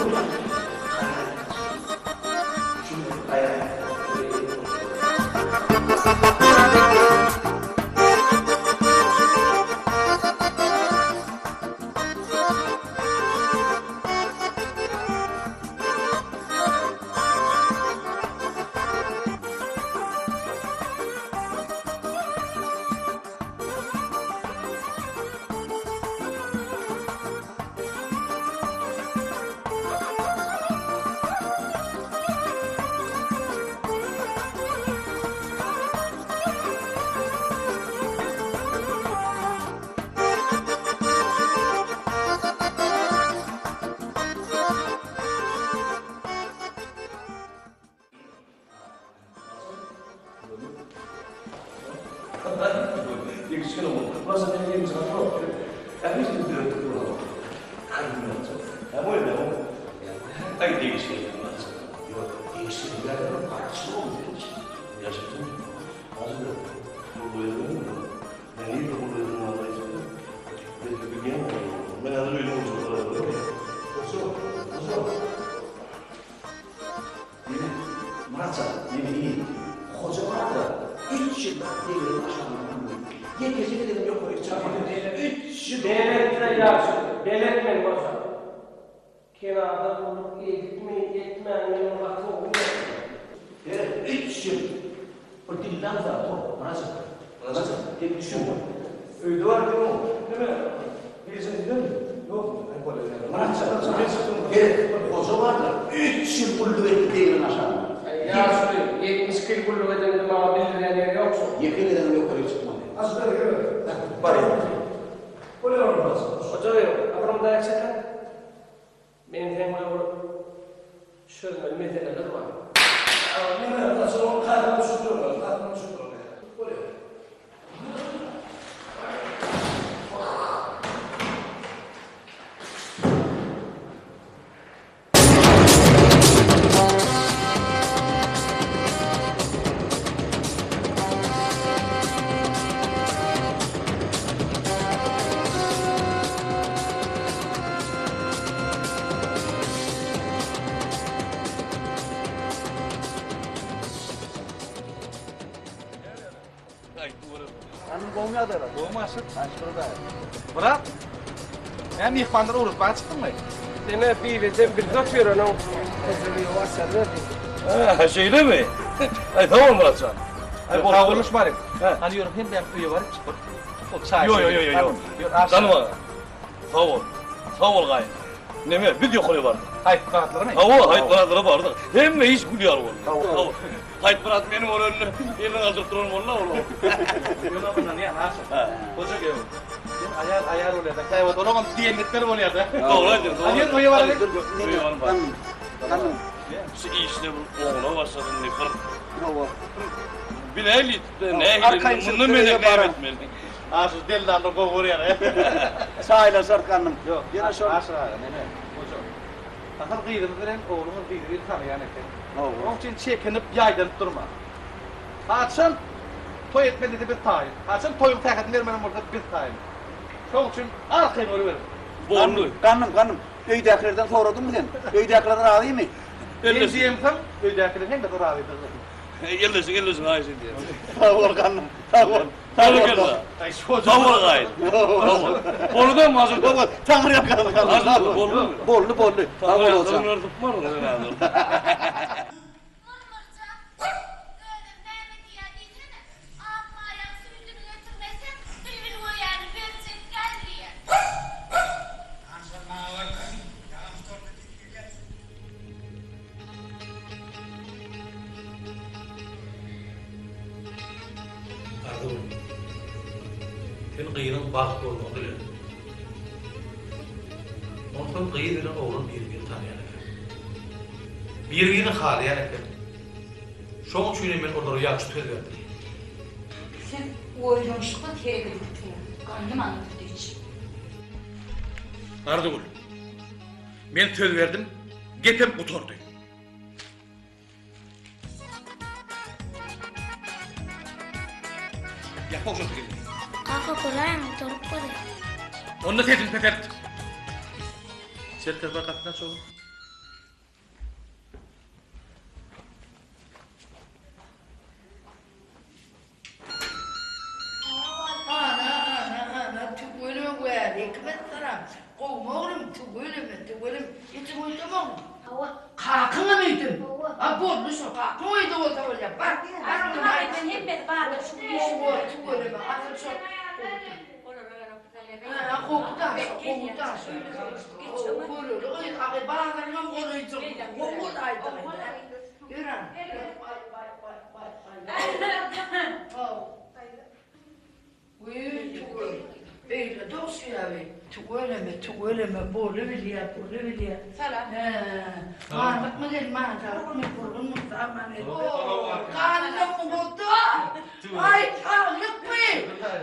Bırak. Ben ihvanları unutmaya çıktım mı? Deme bilecek bir doktor onun hazırlığı varsa Ha şeyde mi? Ay tamam Muratcan. Ay konuşmayın. Hani yorum hem ben üye varım çıkıp. O çay. Yo. Tanıma. Sağ ol. Sağ ol gayet. Neme video kolu vardı. Hayır kanatları ne? Hava hayır kanatları vardı. Hem de hiç gülüyor oldu. Hayır Murat benim onun önüne yerine kaldırıp durun valla oğlum. Yok bundan ya nasıl? Koca gibi. Ayar oluyor da. Evet onun diyenlikleri oluyor da. Doğru hadi. Hayır üye var. Üye var. Tamam. İşte bu oğula başladın ne kır. Bileyli ne bunu melek ne etmeli. Asıl delilerle kovuruyor ya. Sağıyla sarkanım. Yok. Yine şöyle. Aşağı ne? Koca. Ahır kıyırını veren oğlunun kıyırını tanıyan etti. Onun için çekinip yaydanıp durma. Açın toy etmedi de bir tayin. Açın toyun tekadını vermenin burada bir tayin. Onun için arkayın onu verin. Borlu. Kanım. Öydekilerden soradın mı sen? Öydekilerden alayım mı? Ben diyeyim tam öydekilerden hem de dur ağlayın. Gelirsin hayır diye. Sağ ol kanım. Sağ ol. Sağ ol gayet. Bolu'dan mı hazır? Baba tanrı yakalım. Hazır mı? Bolu mu? Bollu. Sağ ol olsun. Tanrı tutmaz mı? Ben kıyının bakıp olmalı öyle. Ondan kıyının oğlum birbirini tanıyan efendim. Birbirini halayan efendim. Şoň üçin men onlara ýaşy töwerdim. Sen oýlanşykla teregi tutýan. Gaýnym anlatyp hiç. Ardagul. Men töz verdim. Getem gutordy. poşet geldi. Kaka kolayım, torup kolayım. Onu da tezin pepert. Serkez bakatına çoğun. Ana, tügülüm koyar, hikmet sana. Kovmağırım, tügülüm. İçim uyudum. Kalkına mıydım? Ha, bozmuş o, kalkına mıydı o da öyle. Bak, Ben hep ben vardı. Şu işim o, tügülüm. Asıl çok. Koktan sonra. Kurulu, ay bağlarına koruyucu. Kokulaydı. Yürü. Uy, tügülüm. Öyle dosya be. Tügüleme, bolu biliyor. Salam. Mahmut mu geldi, Mahmut mu kurulun zaman etti. Karnım oldu. Ay, karnım mı?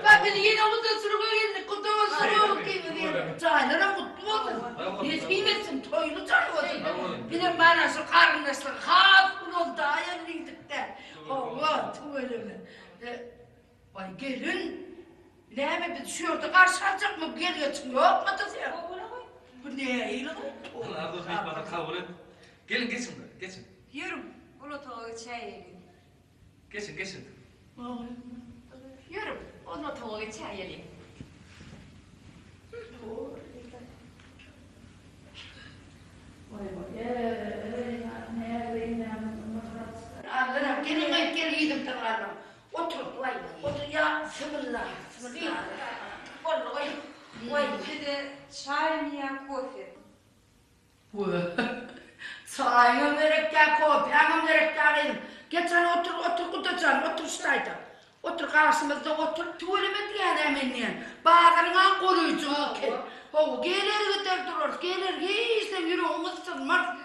Ben beni yine bu da sürüyor geldi, kutuğa sürüyor gibi. Çaylara mutlu oldum. Yetmeyemesin, toylu çay olsun. Bir de bana şu karnısın, hafın oldu, ayarlıydık da. Allah, tügüleme. Vay gelin. Ne hemen bir düşüyordu, karşı alacak mı? Geliyor çıkıyor, yok mu da sen? Bu ne eyle? Arda bir bana kabul et. Gelin geçin de, geçin. Yürüm. Ulu toğu çay. Geçin. Yürüm. Ulu toğu çay yedim. Allah'ım gelin yedim tanrım. Otur ya, bismillah. Oy, bir de çay mı ya kofe? Çayım verekten kopyamım verekten dedim. Geçen otur kutacan, otur şurayda. Otur karşımızda otur. Tuvalime diyen hemen. Bağlarına koruyucu ki. Gelir gider durur, gelir hiç de yürüğümüz sığmaz.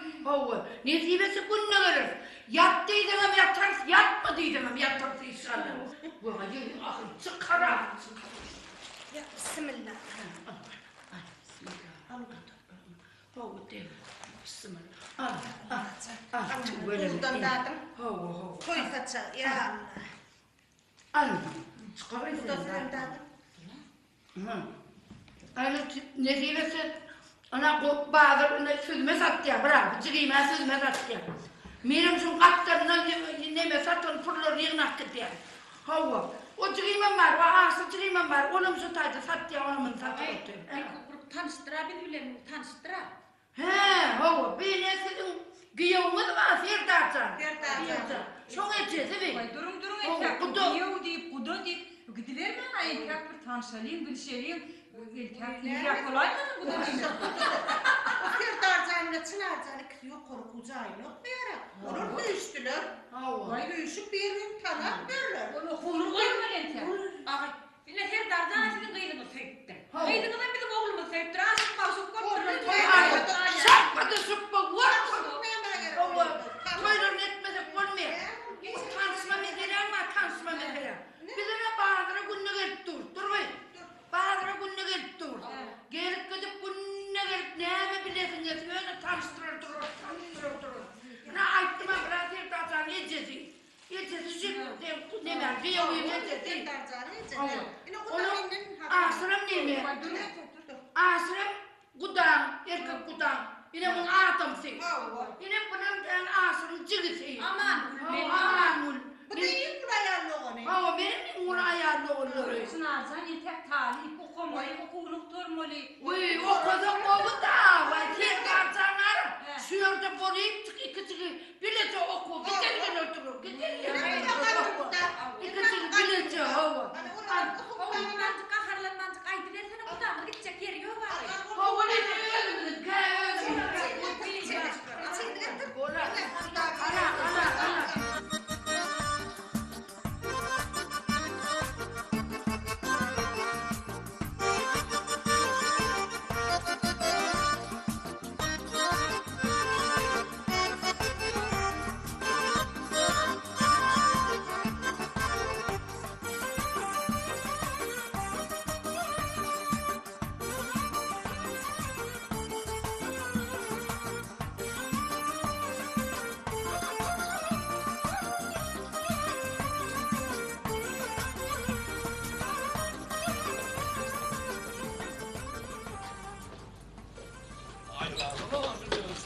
Nesibesi gününe verir. Yat deydimem yatarız, yatma deydimem yatarız inşallah. Çıkara. Ya bismillah. Buradan dağıtım. Koy saça, ya Allah. Çıkarayım. Buradan dağıtım. Nesibesi, ana bazılarında süzme sattı ya, bırak, çıkayım süzme sattı ya. Benim şu katlarına neme satın fırlar yığınak gitti ya. O çıkayım var, o ağası çıkayım var, onun şu taydı sattı ya, onun sattı. Tanıştıra birbirlerini tanıştıra. Beni sizin giyovunuz var, Ferdarcan. Şoň etjesi mi? Durun etrafı, giyov deyip, kudu deyip, gidiler mi? Etraf bir tanışalayım, bilişeliyim. Etraf iyirak kolay mı bu da değil? O Ferdarcan'la Çınarcan'ı yok korkucağın yok bir ara. Onun büyüştüler. Vay büyüşüp bir gün tanıp derler. Onu kurulur mu etraf? Ağay, bile Ferdarcan'a sizin kıydığını söktü. Kıydığından bizim oğlumu söktü. Aşık mavşuk korkuyor. Şapkadı sıkma, var mı? Toylarını etmesek olmuyor. Tanışma mesele var, tanışma mesele. Bizim bazıları gününe gelip durmayın. Bazıları gününe gelip dur. Gelip gidip gününe gelip ne bilesiniz, öyle tanıştırır durur. Ne ayttıma biraz Ferdarcan yiyeceğiz. Ne ben kıyamıyım yiyeceğiz. Onun asırım ne mi? Asırım gudağım, erkek gudağım. Yine bunun ağıtımsı. Yine bunun asırın cigisi. Aman. Bu da iyi bir ayarlı onu. Benim bunu ayarlı olur. Çınarcan yeter talih, okumayı, okuluk durmalı. O kadar oğlu da var. Ferdarcanlar şurada boruyup çıkı. Bilece oku. Gider oturur. Bilece hava. Oğlum kaharlanmancık aydı versene kudağımı gidecek yeri yok abi. Hava ne diyorsun?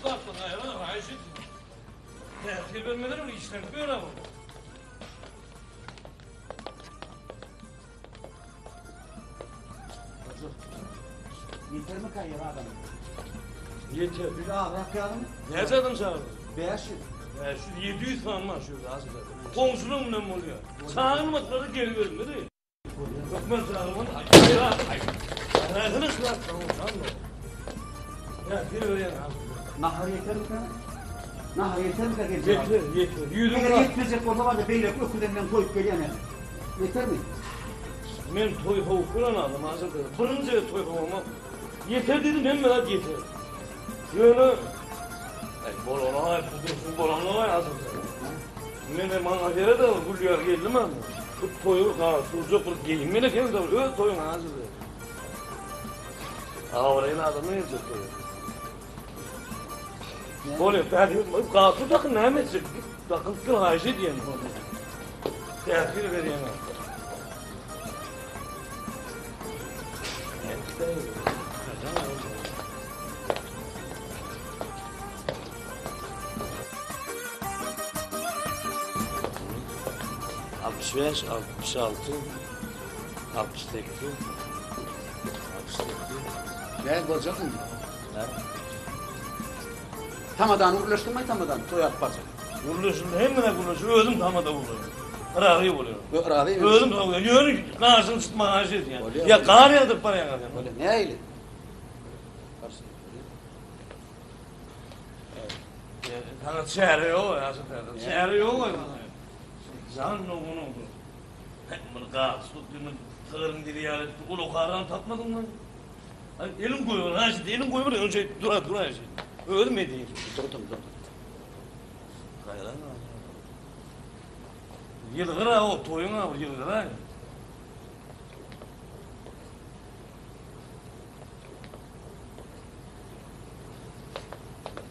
ıslattın hayvan Ayşe. Tehlikeli vermeden mi işler böyle bu? Yeter mi kayır adamı? Yeter. Bir daha bırakayalım. Ne yazadın sana? 500. 700 falan var şurada az kadar. Komşunun ne mi oluyor? Çağırmadıkları geri vermedi. Yok ben çağırmam. Hayır hayır. Nereden ıslat? Tamam mı? Ya geri ver yani. Nahar yeter mi sana? Nahar yeter mi kayır? Yeter. Yürüdüm Eğer lan. yetmeyecek o zaman da beyle ökülerinden koyup gelene. Yeter mi? Men toy hoğuk kuran aldım az kadar. Fırıncaya toy hoğumam. Yeter dedim hem ben yeter. Yönü. Ay bolona, bolona az kadar. Men de bana göre de gülüyor geldim ama. Bu toyu sucuk bir giyinmene kendi de öyle toyun az kadar. Orayı adamı yiyecek toyu. Böyle tercih kalktı takın ne edecek? Takın kıl hacı diyen. Tercih veriyor. 65, 66, 68. Ne bulacaksın? Tamadan uğraştırmayı tamadan toy atmaz. Uğraşın hemen uğraşın özüm tamadan uğraşın. Rağıyı oluyor. Rağıyı özüm tamadan. Yürü karşını tutma hacet yani. Ya kar yadır paraya kadar. Ne öyle? Sana çare yok ya zaten. Çare yok ya. Can ne bunu? Bunu gaz tuttuğunu tığırın dili yani ulu kardan tatmadın mı? Elim koyuyor hacet elim koyuyor önce dura hacet. Ölmedi. Durdum. Kayran mı? Yılgıra o toyun abi yılgıra.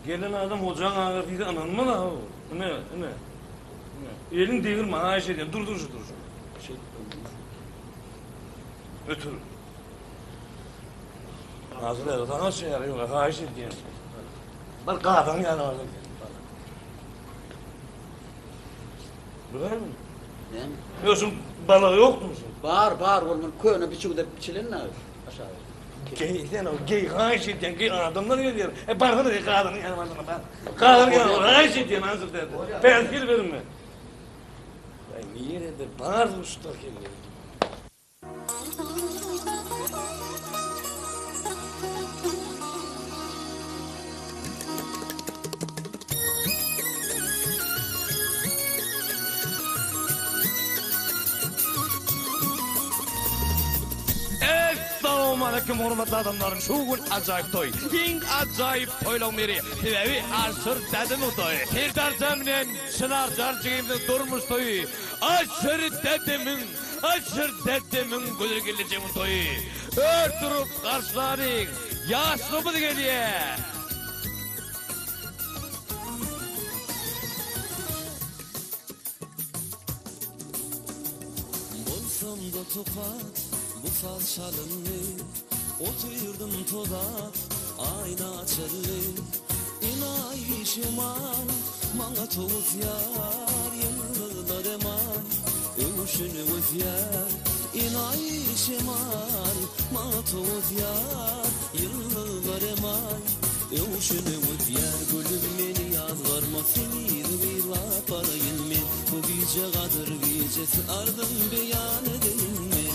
Gelin adam hocan ağır bir ananma da o. Ne? Elin devirme ha şey diye dur. Şey. Ötür. Nazlı sana şey arıyor ha şey diye. Bak kadın yani orada. Böyle mi? Ne? Yoksun balığı yok musun? Var onun köyüne bir çukurda biçilen ne? Aşağı. Geyden o gey haşit yani gey adamlar geliyor. Barkın da kadın yanıma ben. Kadın yanıma haşit yani nasıl derdi. Belki verme. Ay niye de bar usta geliyor. Assalamualaikum hurmatli adamlar. Şu gün acayip toy. Eng acayip toylamları. Sebebi aşır dedim o toy. Serdar Cem'nin Çınar Carcıgim'in durmuş toyu. Aşır dedemin gülürgüleceğimin toyu. Örtürüp karşılarıyın. Yaşlı mı geliyor? Bolsam da tokat bu fal şalınlı, oturdum toda ayna çelli. İnay şeman manga tavut yar yıllar eman övüşünü öfyer. İnay şeman manga tavut yar yıllar eman övüşünü öfyer. Gülüm beni yalvarma seni rüla parayın men. Bu gece kadır gecesi ardım beyan edeyim mi?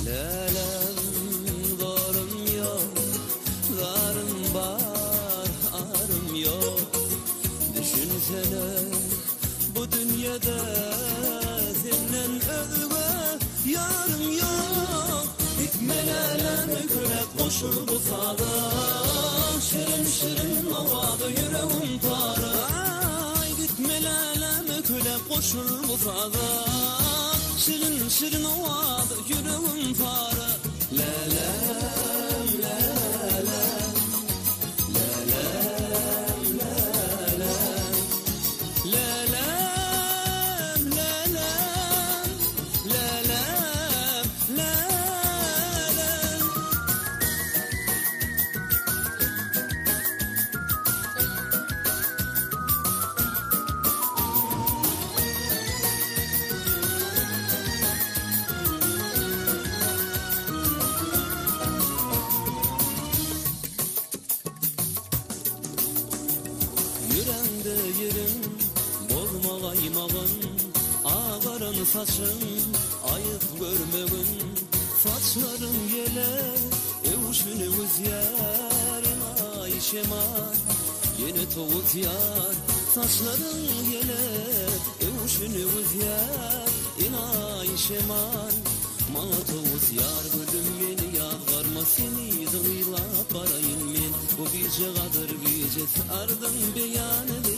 Lelem darım yok, darım var, arım yok. Düşünsene bu dünyada senden özge yarım yok. Gitme lelem kürek koşul bu sada, şirin ovada yüreğim para. Gitme lelem kürek koşul bu sada, şirin ovada yüreğim para. Lelem, lelem, lelem, lelem, lelem, lelem, lelem, lelem. Yüreğimde yerin Bozma kaymağın Ağarın saçın Ayıp görmegin Saçların yele Evuşunuz yarın Ayşeman Yeni toğuz yar Saçların yele Evuşunuz yar İnay şeman Mana toğuz yar Bölüm beni yağarma Seni dığıyla barayın men Bu gece kadır gecesi Ardın beyan edin